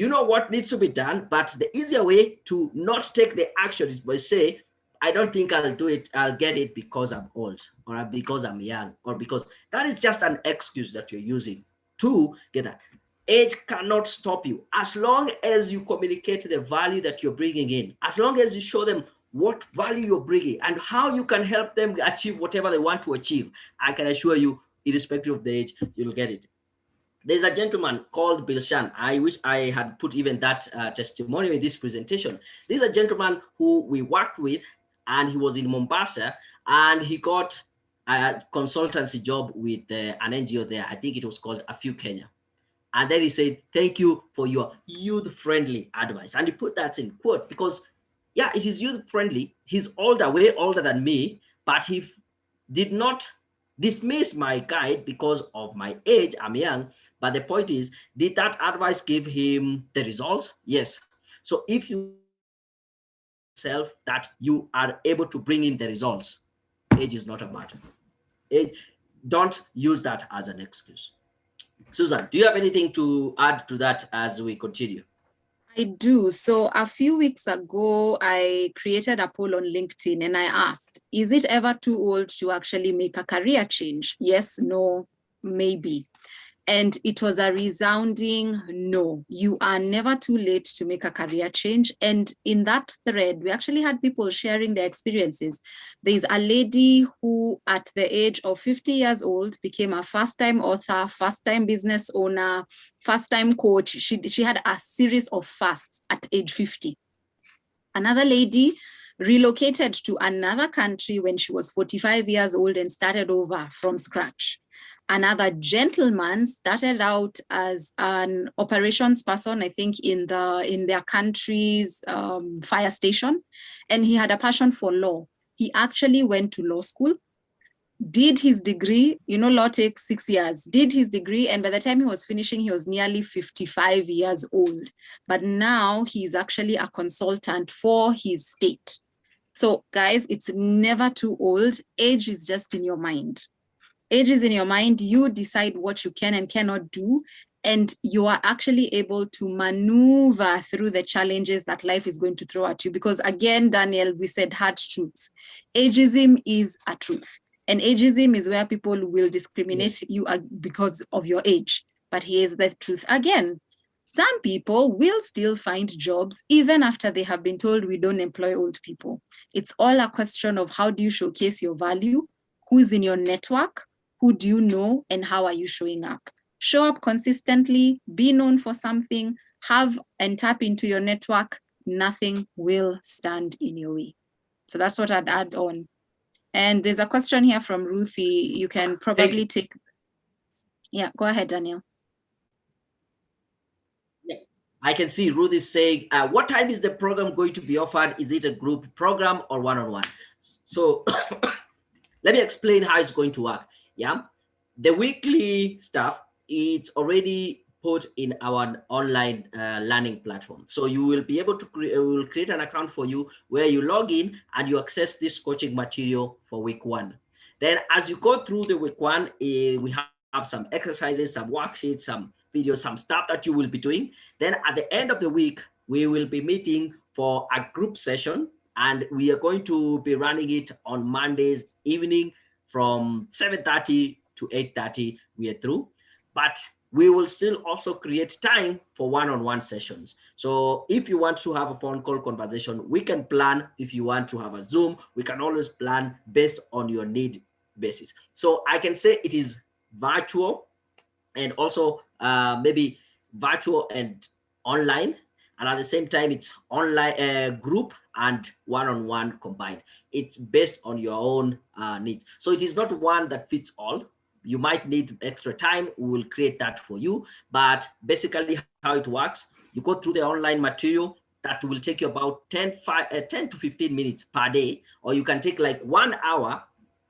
know what needs to be done, but the easier way to not take the action is by say, I don't think I'll do it, I'll get it because I'm old, or because I'm young, or because that is just an excuse that you're using to get that. Age cannot stop you as long as you communicate the value that you're bringing in, as long as you show them what value you're bringing and how you can help them achieve whatever they want to achieve. I can assure you, irrespective of the age, you'll get it. There's a gentleman called Bilshan. I wish I had put even that testimonial in this presentation. This is a gentleman who we worked with, and he was in Mombasa, and he got a consultancy job with an NGO there. I think it was called A Few Kenya. And then he said, thank you for your youth-friendly advice. And he put that in quote because, yeah, it is youth-friendly. He's older, way older than me, but he did not dismiss my guide because of my age. I'm young. But the point is, did that advice give him the results? Yes. So if you show yourself that you are able to bring in the results, age is not a matter. Age, don't use that as an excuse. Susan, do you have anything to add to that as we continue? I do. So a few weeks ago, I created a poll on LinkedIn and I asked, is it ever too old to actually make a career change? Yes, no, maybe. And it was a resounding no. You are never too late to make a career change. And in that thread, we actually had people sharing their experiences. There's a lady who, at the age of 50 years old, became a first-time author, first-time business owner, first-time coach. She had a series of firsts at age 50. Another lady relocated to another country when she was 45 years old and started over from scratch. Another gentleman started out as an operations person, I think, in their country's fire station, and he had a passion for law. He actually went to law school, did his degree. Law takes 6 years, did his degree, and by the time he was finishing, he was nearly 55 years old. But now he's actually a consultant for his state. So guys, it's never too old. Age is just in your mind. Age is in your mind. You decide what you can and cannot do, and you are actually able to maneuver through the challenges that life is going to throw at you. Because again, Daniel, we said hard truths. Ageism is a truth. And ageism is where people will discriminate you because of your age. But here's the truth again. Some people will still find jobs even after they have been told we don't employ old people. It's all a question of how do you showcase your value, who's in your network, who do you know, and how are you showing up? Show up consistently, be known for something, have and tap into your network. Nothing will stand in your way. So that's what I'd add on. And there's a question here from Ruthie. You can probably take. Yeah, go ahead, Daniel. Yeah. I can see Ruth is saying, what time is the program going to be offered? Is it a group program or one-on-one? So let me explain how it's going to work. Yeah, the weekly stuff, it's already put in our online learning platform. So you will be able to create an account for you where you log in and you access this coaching material for week 1. Then as you go through the week 1, we have some exercises, some worksheets, some videos, some stuff that you will be doing. Then at the end of the week, we will be meeting for a group session, and we are going to be running it on Mondays evening from 7:30 to 8:30. We are through, but we will still also create time for one-on-one sessions. So if you want to have a phone call conversation, we can plan. If you want to have a Zoom, we can always plan based on your need basis. So I can say it is virtual and also maybe virtual and online, and at the same time it's online group and one-on-one combined. It's based on your own needs, so it is not one that fits all. You might need extra time, we will create that for you. But basically how it works, you go through the online material that will take you about 10 to 15 minutes per day, or you can take like 1 hour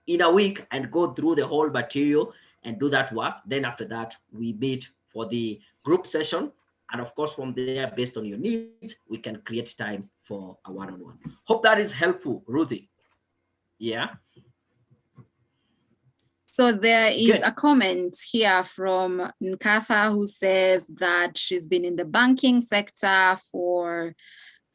in a week and go through the whole material and do that work. Then after that, we meet for the group session. And of course, from there, based on your needs, we can create time for a one-on-one. Hope that is helpful, Ruthie. Yeah. So there is a comment here from Nkatha who says that she's been in the banking sector for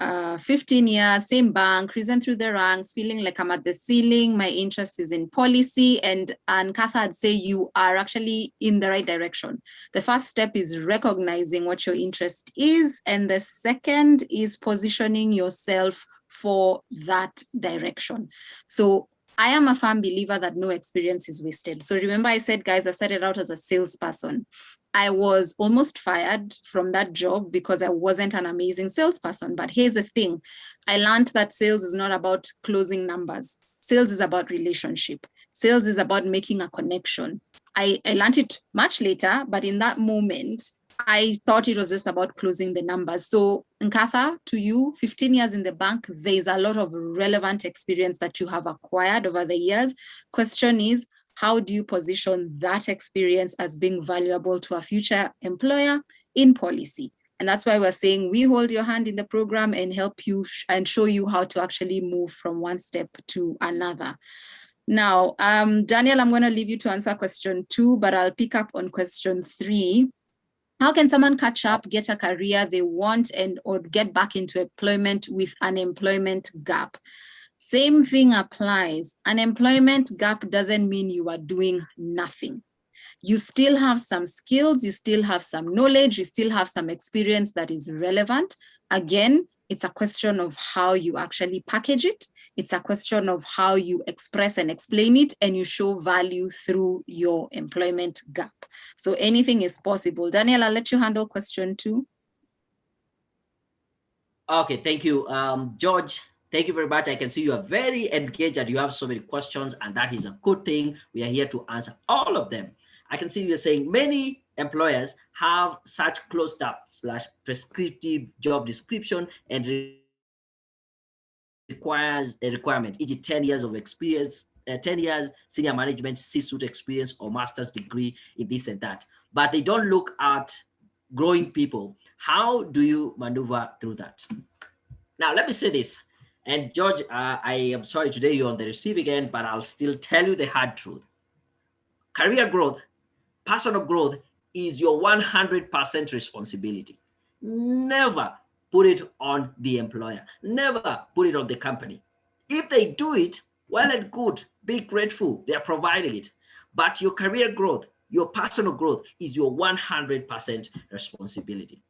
15 years, same bank, risen through the ranks, feeling like I'm at the ceiling. My interest is in policy. And Nkatha, I'd say you are actually in the right direction. The first step is recognizing what your interest is. And the second is positioning yourself for that direction. So I am a firm believer that no experience is wasted. So remember I said, guys, I started out as a salesperson. I was almost fired from that job because I wasn't an amazing salesperson. But here's the thing. I learned that sales is not about closing numbers. Sales is about relationship. Sales is about making a connection. I learned it much later, but in that moment, I thought it was just about closing the numbers. So Nkatha, to you, 15 years in the bank, there's a lot of relevant experience that you have acquired over the years. Question is, how do you position that experience as being valuable to a future employer in policy? And that's why we're saying we hold your hand in the program and help you and show you how to actually move from one step to another. Now, Daniel, I'm going to leave you to answer question 2, but I'll pick up on question 3. How can someone catch up, get a career they want, and or get back into employment with an employment gap? Same thing applies. An employment gap doesn't mean you are doing nothing. You still have some skills, you still have some knowledge, you still have some experience that is relevant. Again, it's a question of how you actually package it. It's a question of how you express and explain it, and you show value through your employment gap. So anything is possible. Daniel, I'll let you handle question 2. Okay, thank you. George, Thank you very much. I can see you are very engaged and you have so many questions, and that is a good thing. We are here to answer all of them. I can see you're saying many employers have such closed up slash prescriptive job description and requires a requirement, e.g., 10 years of experience, 10 years senior management, C-suite experience, or master's degree in this and that. But they don't look at growing people. How do you maneuver through that? Now, let me say this. And George, I am sorry today you're on the receiving end, but I'll still tell you the hard truth. Career growth, personal growth is your 100% responsibility. Never put it on the employer, never put it on the company. If they do it, well and good, be grateful, they are providing it. But your career growth, your personal growth is your 100% responsibility.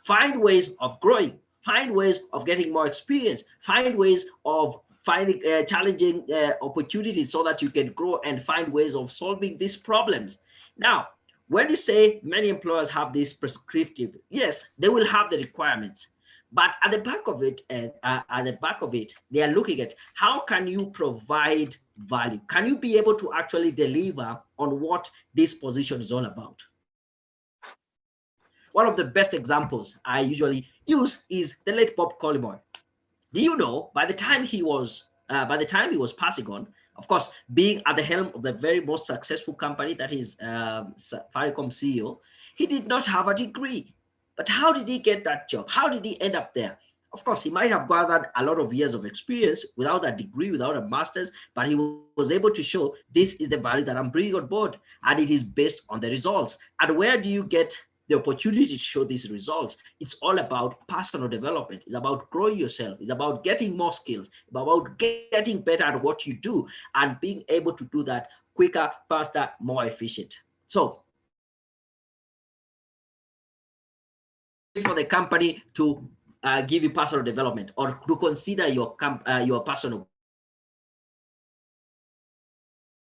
Find ways of growing, find ways of getting more experience, find ways of finding challenging opportunities so that you can grow and find ways of solving these problems. Now, when you say many employers have this prescriptive, yes, they will have the requirements, but at the back of it, they are looking at how can you provide value? Can you be able to actually deliver on what this position is all about? One of the best examples I usually use is the late Bob Collymore. Do you know by the time he was passing on, of course, being at the helm of the very most successful company, that is Faricom CEO, he did not have a degree. But how did he get that job? How did he end up there? Of course, he might have gathered a lot of years of experience without a degree, without a master's, but he was able to show this is the value that I'm bringing on board, and it is based on the results. And where do you get the opportunity to show these results? It's all about personal development. It's about growing yourself. It's about getting more skills, about getting better at what you do, and being able to do that quicker, faster, more efficient. So don't wait for the company to give you personal development or to consider your personal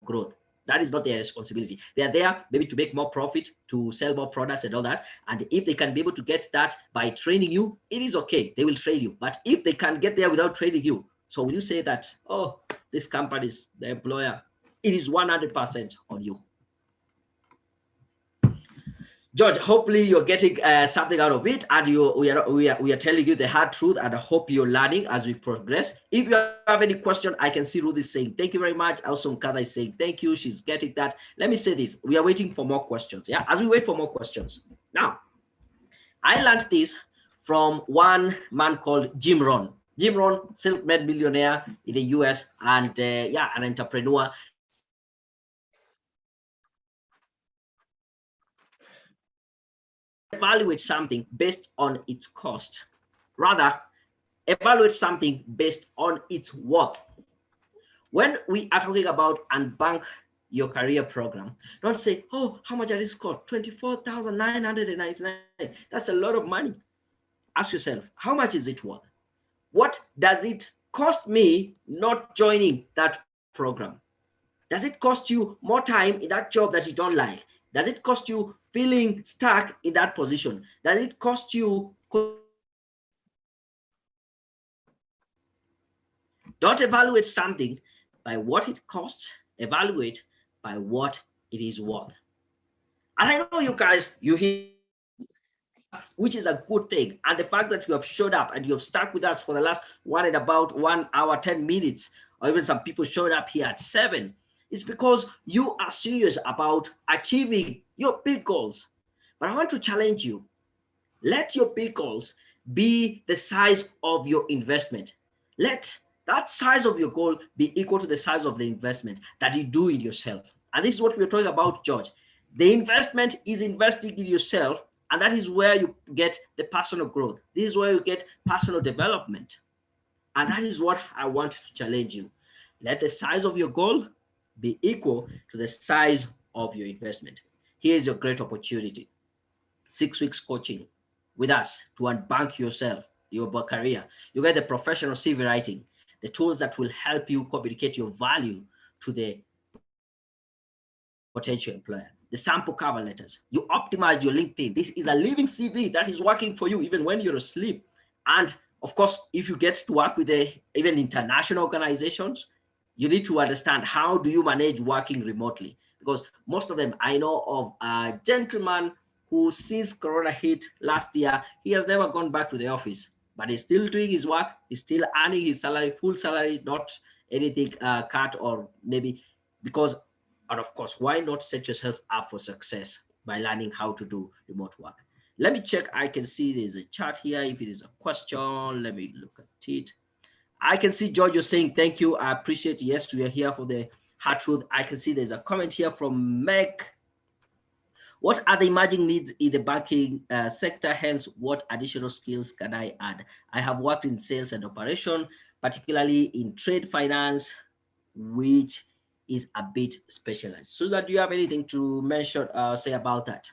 growth. That is not their responsibility. They are there maybe to make more profit, to sell more products and all that. And if they can be able to get that by training you, it is okay. They will train you. But if they can't get there without training you, so will you say that, oh, this company is the employer? It is 100% on you. George, hopefully you're getting something out of it, and we are telling you the hard truth, and I hope you're learning as we progress. If you have any question, I can see Ruth is saying thank you very much. Also, Kada is saying thank you. She's getting that. Let me say this: we are waiting for more questions. Yeah, as we wait for more questions, now I learned this from one man called Jim Rohn. Jim Rohn, self-made millionaire in the US, and yeah, an entrepreneur. He said evaluate something based on its cost. Rather, evaluate something based on its worth. When we are talking about Unbank your career program, don't say, oh, how much does this cost? 24,999. That's a lot of money. Ask yourself, how much is it worth? What does it cost me not joining that program? Does it cost you more time in that job that you don't like? Does it cost you feeling stuck in that position? Does it cost you considering leaving that position? Don't evaluate something by what it costs, evaluate by what it is worth. And I know you guys, you hear, which is a good thing. And the fact that you have showed up and you have stuck with us for the last about 1 hour, 10 minutes, or even some people showed up here at 7, it's because you are serious about achieving your big goals. But I want to challenge you. Let your big goals be the size of your investment. Let that size of your goal be equal to the size of the investment that you do in yourself. And this is what we're talking about, George. The investment is investing in yourself, and that is where you get the personal growth. This is where you get personal development. And that is what I want to challenge you. Let the size of your goal be equal to the size of your investment. Here's your great opportunity. 6 weeks coaching with us to unbank yourself, your career. You get the professional CV writing, the tools that will help you communicate your value to the potential employer, the sample cover letters. You optimize your LinkedIn. This is a living CV that is working for you even when you're asleep. And Of course, if you get to work with even international organizations, you need to understand how do you manage working remotely, because most of them, I know of a gentleman who, since Corona hit last year, he has never gone back to the office, but he's still doing his work. He's still earning his salary, full salary, not anything cut or maybe because, and of course, why not set yourself up for success by learning how to do remote work? Let me check. I can see there's a chat here. If it is a question, let me look at it. I can see George, you're saying thank you. I appreciate it. Yes, we are here for the hard truth. I can see there's a comment here from Meg. What are the emerging needs in the banking sector? Hence, what additional skills can I add? I have worked in sales and operation, particularly in trade finance, which is a bit specialized. Susan, do you have anything to mention, say about that?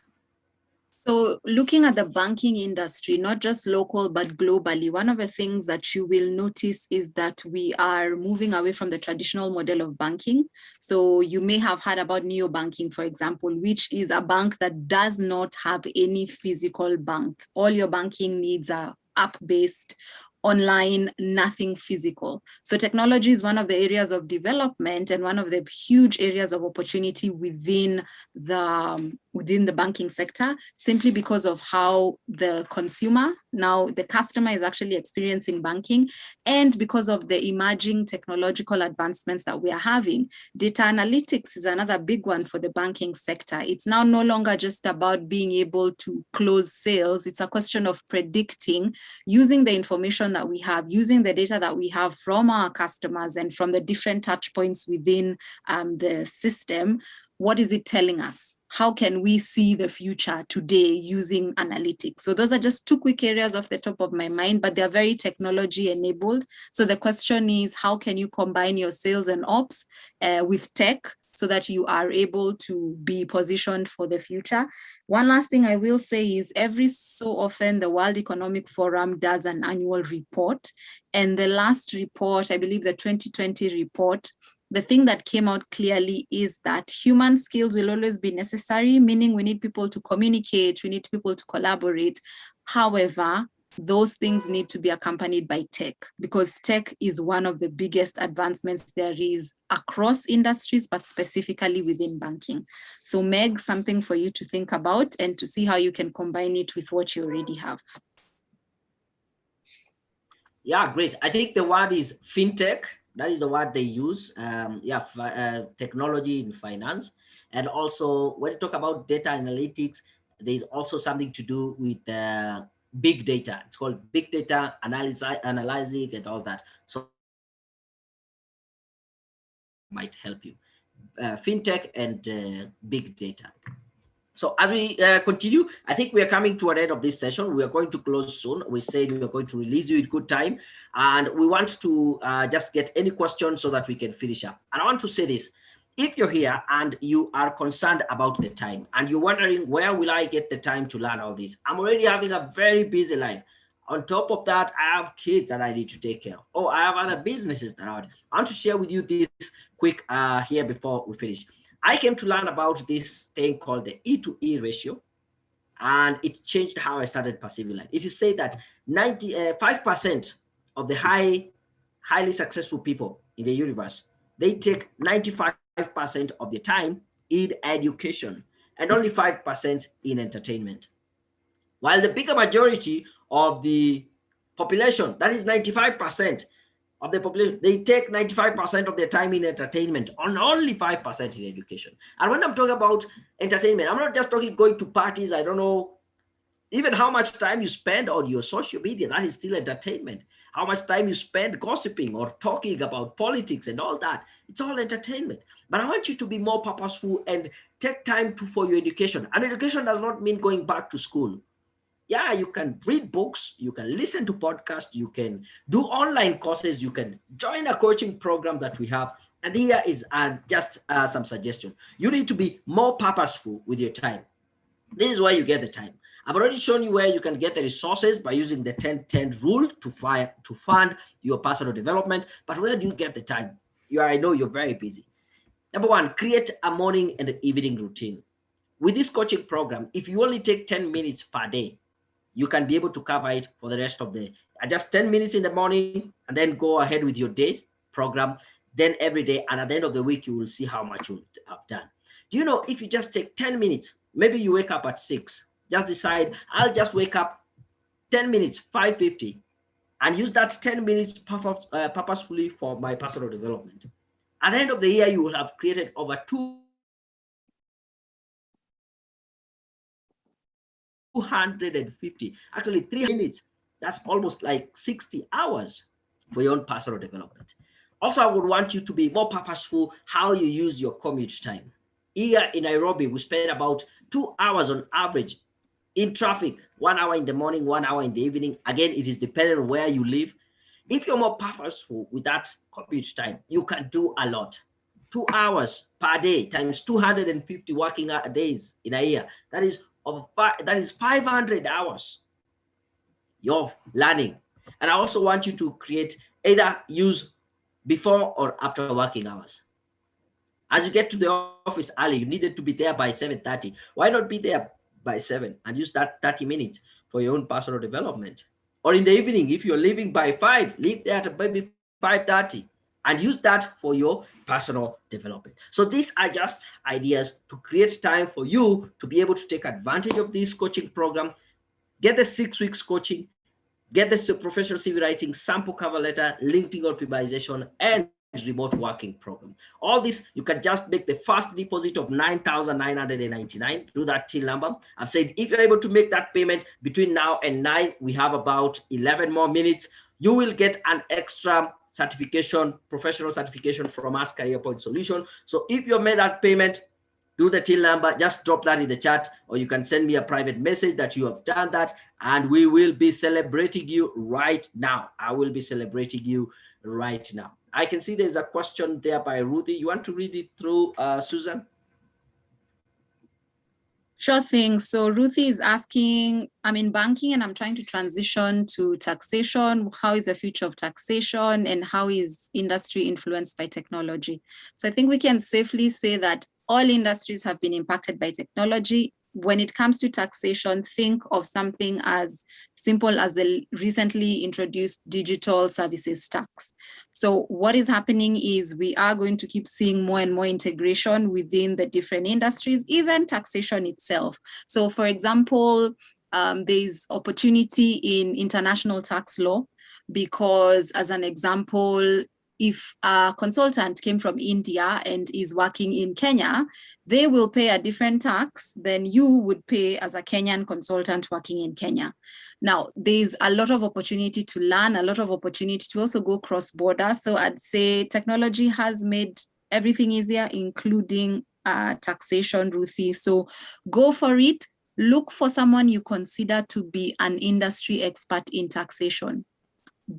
So looking at the banking industry, not just local, but globally, one of the things that you will notice is that we are moving away from the traditional model of banking. So you may have heard about neobanking, for example, which is a bank that does not have any physical bank. All your banking needs are app-based, online, nothing physical. So technology is one of the areas of development and one of the huge areas of opportunity within the banking sector, simply because of how the consumer, now the customer, is actually experiencing banking, and because of the emerging technological advancements that we are having. Data analytics is another big one for the banking sector. It's now no longer just about being able to close sales. It's a question of predicting, using the information that we have, using the data that we have from our customers and from the different touch points within the system. What is it telling us? How can we see the future today using analytics? So those are just two quick areas off the top of my mind, but they're very technology enabled. So the question is, how can you combine your sales and ops with tech so that you are able to be positioned for the future? One last thing I will say is every so often the World Economic Forum does an annual report. And the last report, I believe the 2020 report, the thing that came out clearly is that human skills will always be necessary, meaning we need people to communicate, we need people to collaborate. However, those things need to be accompanied by tech, because tech is one of the biggest advancements there is across industries, but specifically within banking. So Meg, something for you to think about and to see how you can combine it with what you already have. Yeah, great. I think the word is fintech. That is the word they use. Technology in finance. And also, when you talk about data analytics, there's also something to do with big data. It's called big data analyzing and all that. So might help you. Fintech and big data. So as we continue, I think we are coming to an end of this session. We are going to close soon. We said we are going to release you in good time. And we want to just get any questions so that we can finish up. And I want to say this. If you're here and you are concerned about the time and you're wondering, where will I get the time to learn all this? I'm already having a very busy life. On top of that, I have kids that I need to take care of. Oh, I have other businesses that I want to share with you this quick here before we finish. I came to learn about this thing called the E to E ratio, and it changed how I started perceiving life. It is said that 95% of the highly successful people in the universe, they take 95% of their time in education and only 5% in entertainment. While the bigger majority of the population, that is 95%, of the population, they take 95% of their time in entertainment and only 5% in education. And when I'm talking about entertainment, I'm not just talking going to parties. I don't know even how much time you spend on your social media. That is still entertainment. How much time you spend gossiping or talking about politics and all that. It's all entertainment. But I want you to be more purposeful and take time for your education. And education does not mean going back to school. Yeah, you can read books, you can listen to podcasts, you can do online courses, you can join a coaching program that we have. And here is just some suggestion. You need to be more purposeful with your time. This is where you get the time. I've already shown you where you can get the resources by using the 10-10 rule to fund your personal development. But where do you get the time? I know you're very busy. Number one, create a morning and an evening routine. With this coaching program, if you only take 10 minutes per day, you can be able to cover it for the rest of the, Just 10 minutes in the morning, and then go ahead with your day's program. Then every day, and at the end of the week, you will see how much you have done. Do you know, if you just take 10 minutes, maybe you wake up at 6, just decide, I'll just wake up 10 minutes, 5:50, and use that 10 minutes purposefully for my personal development. At the end of the year, you will have created over 250, actually 300 minutes. That's almost like 60 hours for your own personal development. Also, I would want you to be more purposeful how you use your commute time. Here in Nairobi, we spend about 2 hours on average in traffic, 1 hour in the morning, 1 hour in the evening. Again, it is dependent on where you live. If you're more purposeful with that commute time, you can do a lot. 2 hours per day times 250 working days in a year. That is 500 hours of learning. And I also want you to create, either use before or after working hours. As you get to the office early, you needed to be there by 7:30. Why not be there by 7 and use that 30 minutes for your own personal development? Or in the evening, if you're leaving by 5, leave there at maybe 5:30 and use that for your personal development. So these are just ideas to create time for you to be able to take advantage of this coaching program. Get the 6 weeks coaching, get the professional CV writing, sample cover letter, LinkedIn optimization, and remote working program. All this, you can just make the first deposit of 9,999 through that till number. I've said if you're able to make that payment between now and 9, we have about 11 more minutes. You will get an extra certification, professional certification from us, Career Point Solution. So if you made that payment, do the till number, just drop that in the chat, or you can send me a private message that you have done that, and we will be celebrating you right now. I will be celebrating you right now. I can see there's a question there by Ruthie. You want to read it through, Susan? Sure thing. So Ruthie is asking, I'm in banking and I'm trying to transition to taxation. How is the future of taxation and how is industry influenced by technology? So I think we can safely say that all industries have been impacted by technology. When it comes to taxation, think of something as simple as the recently introduced digital services tax. So what is happening is we are going to keep seeing more and more integration within the different industries, even taxation itself. So for example, there's opportunity in international tax law because, as an example, if a consultant came from India and is working in Kenya, they will pay a different tax than you would pay as a Kenyan consultant working in Kenya. Now, there's a lot of opportunity to learn, a lot of opportunity to also go cross-border. So I'd say technology has made everything easier, including taxation, Ruthie. So go for it. Look for someone you consider to be an industry expert in taxation.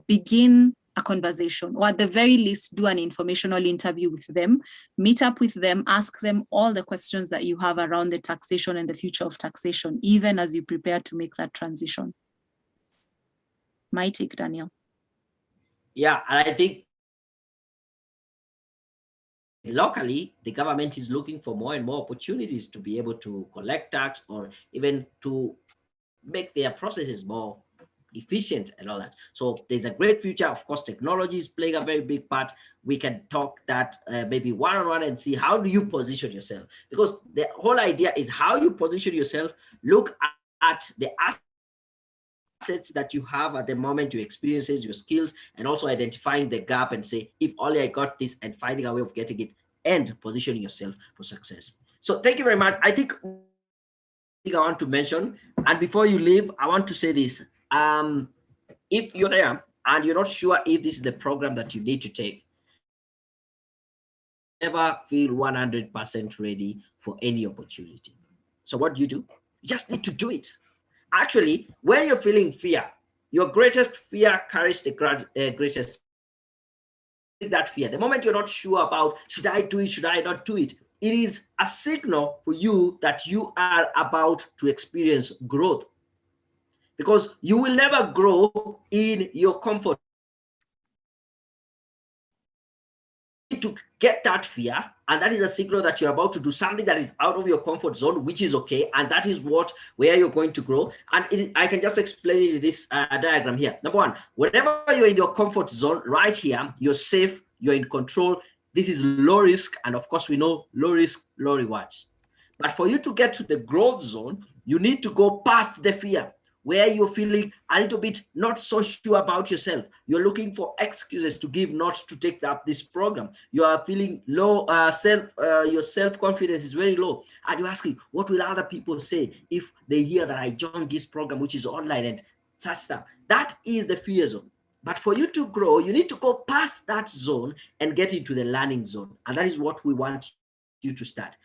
Begin a conversation, or at the very least, do an informational interview with them, meet up with them, ask them all the questions that you have around the taxation and the future of taxation, even as you prepare to make that transition. My take, Daniel. Yeah, and I think locally, the government is looking for more and more opportunities to be able to collect tax or even to make their processes more efficient and all that. So there's a great future. Of course, technology is playing a very big part. We can talk that maybe one-on-one and see how do you position yourself, because the whole idea is how you position yourself. Look at the assets that you have at the moment, your experiences, your skills, and also identifying the gap and say, if only I got this, and finding a way of getting it and positioning yourself for success. So thank you very much. I think I want to mention, and before you leave, I want to say this. If you're there and you're not sure if this is the program that you need to take, never feel 100% ready for any opportunity. So what do? You just need to do it. Actually, when you're feeling fear, your greatest fear carries the greatest. That fear, the moment you're not sure about, should I do it, should I not do it, it is a signal for you that you are about to experience growth, because you will never grow in your comfort. You need to get that fear, and that is a signal that you're about to do something that is out of your comfort zone, which is okay, and that is where you're going to grow. And I can just explain it in this diagram here. Number one, whenever you're in your comfort zone, right here, you're safe, you're in control. This is low risk, and of course we know low risk, low rewards. But for you to get to the growth zone, you need to go past the fear, where you're feeling a little bit not so sure about yourself. You're looking for excuses to give not to take up this program. You are feeling low, your self-confidence is very low. And you're asking, what will other people say if they hear that I joined this program, which is online and such stuff? That is the fear zone. But for you to grow, you need to go past that zone and get into the learning zone. And that is what we want you to start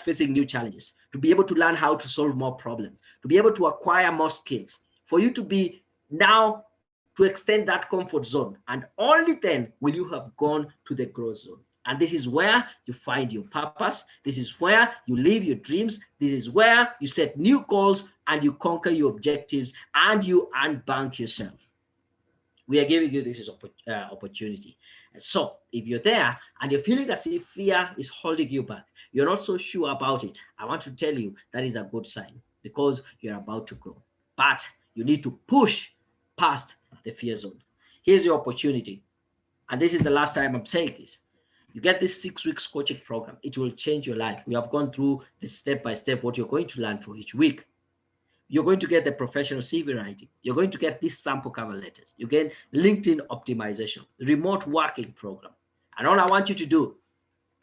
facing new challenges, to be able to learn how to solve more problems, to be able to acquire more skills, for you to be now to extend that comfort zone. And only then will you have gone to the growth zone. And this is where you find your purpose. This is where you live your dreams. This is where you set new goals and you conquer your objectives and you unbank yourself. We are giving you this opportunity. So if you're there and you're feeling as if fear is holding you back, you're not so sure about it, I want to tell you that is a good sign, because you're about to grow. But you need to push past the fear zone. Here's your opportunity. And this is the last time I'm saying this. You get this 6 weeks coaching program. It will change your life. We have gone through the step by step what you're going to learn for each week. You're going to get the professional CV writing. You're going to get these sample cover letters. You get LinkedIn optimization, remote working program. And all I want you to do,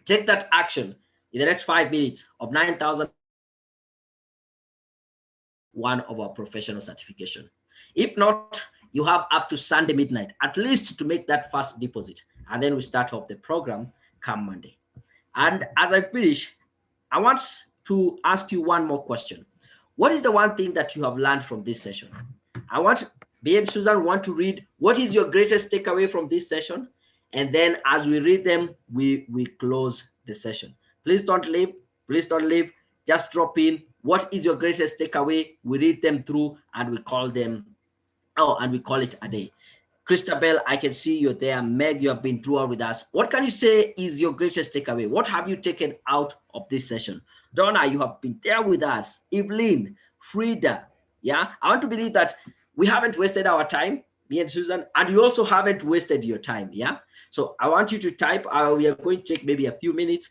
take that action in the next 5 minutes of 9,999 one of our professional certification. If not, you have up to Sunday midnight, at least, to make that first deposit. And then we start off the program come Monday. And as I finish, I want to ask you one more question. What is the one thing that you have learned from this session? I want B and Susan want to read what is your greatest takeaway from this session, and then as we read them, we close the session. Please don't leave. Please don't leave. Just drop in. What is your greatest takeaway? We read them through and we call them. Oh, and we call it a day. Christabel, I can see you're there. Meg, you have been throughout with us. What can you say is your greatest takeaway? What have you taken out of this session? Donna, you have been there with us. Evelyn, Frida, yeah? I want to believe that we haven't wasted our time, me and Susan, and you also haven't wasted your time, yeah? So I want you to type. We are going to take maybe a few minutes,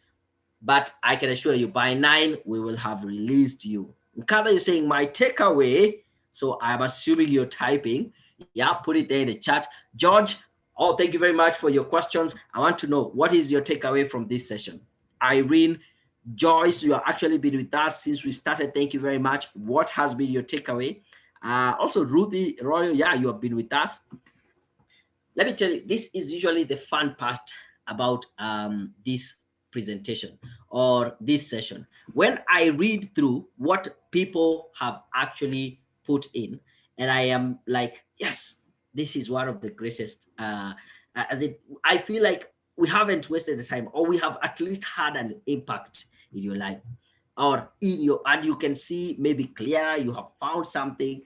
but I can assure you by 9, we will have released you. Nkada, you're saying my takeaway. So I'm assuming you're typing. Yeah, put it there in the chat. George, oh, thank you very much for your questions. I want to know, what is your takeaway from this session? Irene, Joyce, you have actually been with us since we started. Thank you very much. What has been your takeaway? Also, Ruthie Royal, yeah, you have been with us. Let me tell you, this is usually the fun part about this presentation or this session. When I read through what people have actually put in, and I am like, yes, this is one of the greatest, I feel like we haven't wasted the time, or we have at least had an impact in your life, or in your, and you can see maybe clear, you have found something.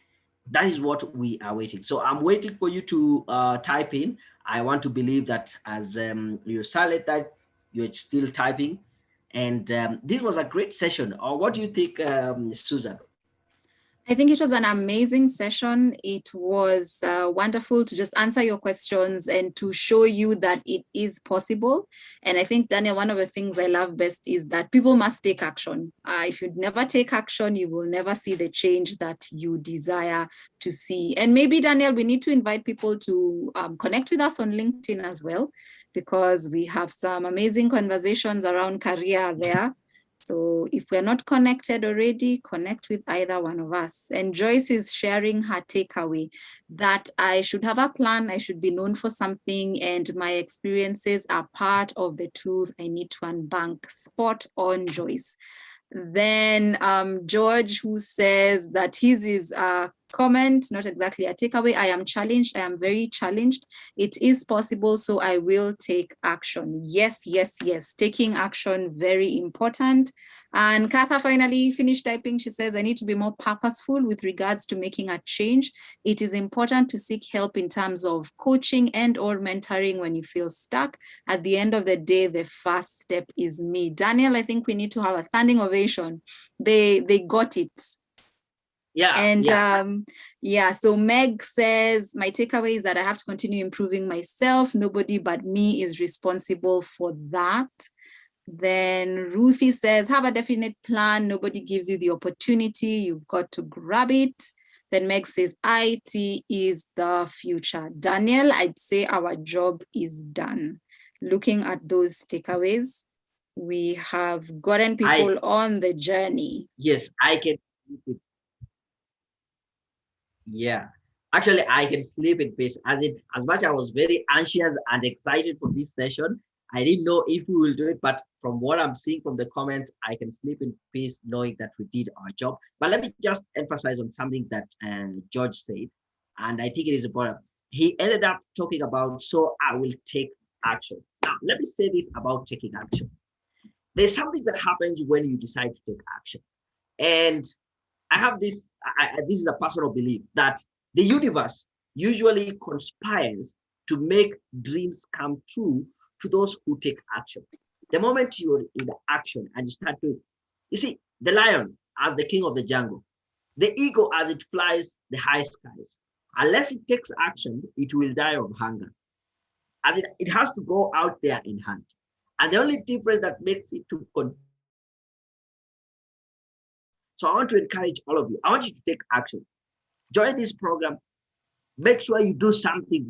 That is what we are waiting. So I'm waiting for you to type in. I want to believe that as you silent that you're still typing. And this was a great session. Or what do you think, Susan? I think it was an amazing session. It was wonderful to just answer your questions and to show you that it is possible. And I think, Daniel, one of the things I love best is that people must take action. If you never take action, you will never see the change that you desire to see. And maybe, Daniel, we need to invite people to connect with us on LinkedIn as well, because we have some amazing conversations around career there. So if we're not connected already, connect with either one of us. And Joyce is sharing her takeaway that I should have a plan, I should be known for something, and my experiences are part of the tools I need to unbank. Spot on, Joyce. Then George, who says that his is comment, not exactly a takeaway. I am challenged. I am very challenged. It is possible, so I will take action. Yes, yes, yes. Taking action, very important. And Katha finally finished typing. She says, I need to be more purposeful with regards to making a change. It is important to seek help in terms of coaching and or mentoring when you feel stuck. At the end of the day, the first step is me. Daniel, I think we need to have a standing ovation. They got it. Yeah. And yeah. So Meg says, my takeaway is that I have to continue improving myself. Nobody but me is responsible for that. Then Ruthie says, have a definite plan. Nobody gives you the opportunity. You've got to grab it. Then Meg says, IT is the future. Daniel, I'd say our job is done. Looking at those takeaways, we have gotten people on the journey. Yes, I can. Yeah, actually, I can sleep in peace. As much I was very anxious and excited for this session, I didn't know if we will do it. But from what I'm seeing from the comments, I can sleep in peace knowing that we did our job. But let me just emphasize on something that George said, and I think it is important. He ended up talking about, so I will take action. Now, let me say this about taking action. There's something that happens when you decide to take action, and I have this, this is a personal belief that the universe usually conspires to make dreams come true to those who take action. The moment you're in the action and you start doing, you see, the lion as the king of the jungle, the eagle as it flies the high skies, unless it takes action, it will die of hunger. As it has to go out there in hunt. And the only difference that makes it to continue is action. So I want to encourage all of you. I want you to take action. Join this program. Make sure you do something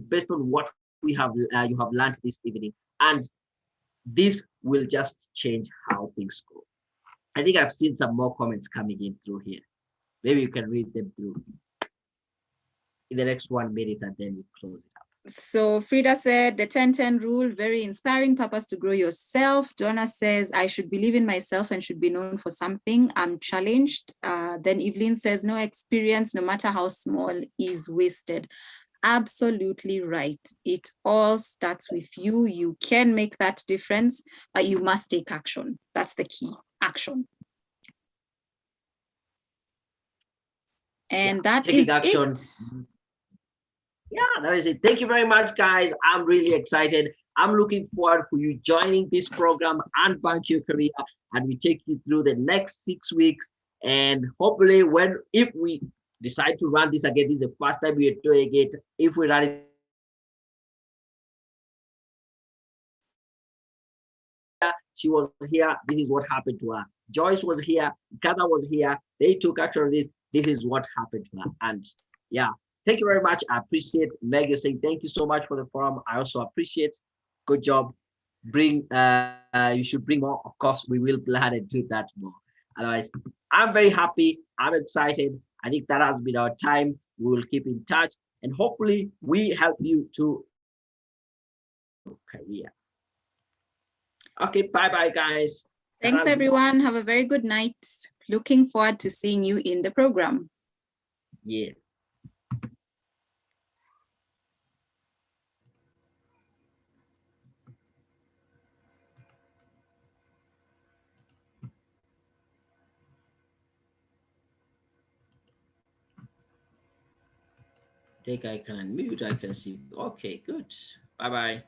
based on what we have you have learned this evening, and this will just change how things go. I think I've seen some more comments coming in through here. Maybe you can read them through in the next 1 minute, and then we close it up. So Frida said the 10-10 rule, very inspiring, purpose to grow yourself. Donna says, I should believe in myself and should be known for something. I'm challenged. Then Evelyn says, no experience, no matter how small, is wasted. Absolutely right. It all starts with you. You can make that difference, but you must take action. That's the key, action. And that is action. Yeah, that is it. Thank you very much, guys. I'm really excited. I'm looking forward for you joining this program Unbank Your Career, and we take you through the next 6 weeks. And hopefully, if we decide to run this again, this is the first time we are doing it. If we run it she was here, this is what happened to her. Joyce was here, Kata was here, they took action on this. This is what happened to her. And yeah, thank you very much. I appreciate Meg saying thank you so much for the forum. I also appreciate. Good job. You should bring more. Of course, we will plan and do that more. Otherwise, I'm very happy. I'm excited. I think that has been our time. We will keep in touch, and hopefully we help you to career. Okay, bye-bye, guys. Thanks, everyone. Have a very good night. Looking forward to seeing you in the program. Yeah. I think I can unmute. I can see. Okay, good. Bye-bye.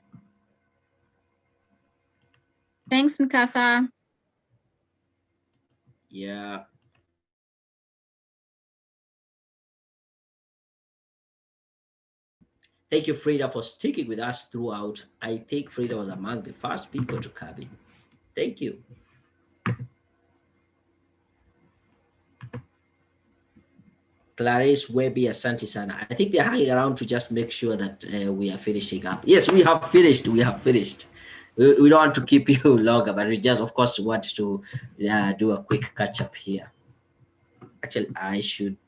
Thanks, Nkatha. Yeah. Thank you, Frida, for sticking with us throughout. I think Frida was among the first people to come in. Thank you. Clarice, Webby, Asante Sana. I think they're hanging around to just make sure that we are finishing up. Yes, we have finished. We have finished. We don't want to keep you longer, but we just, of course, want to do a quick catch up here. Actually, I should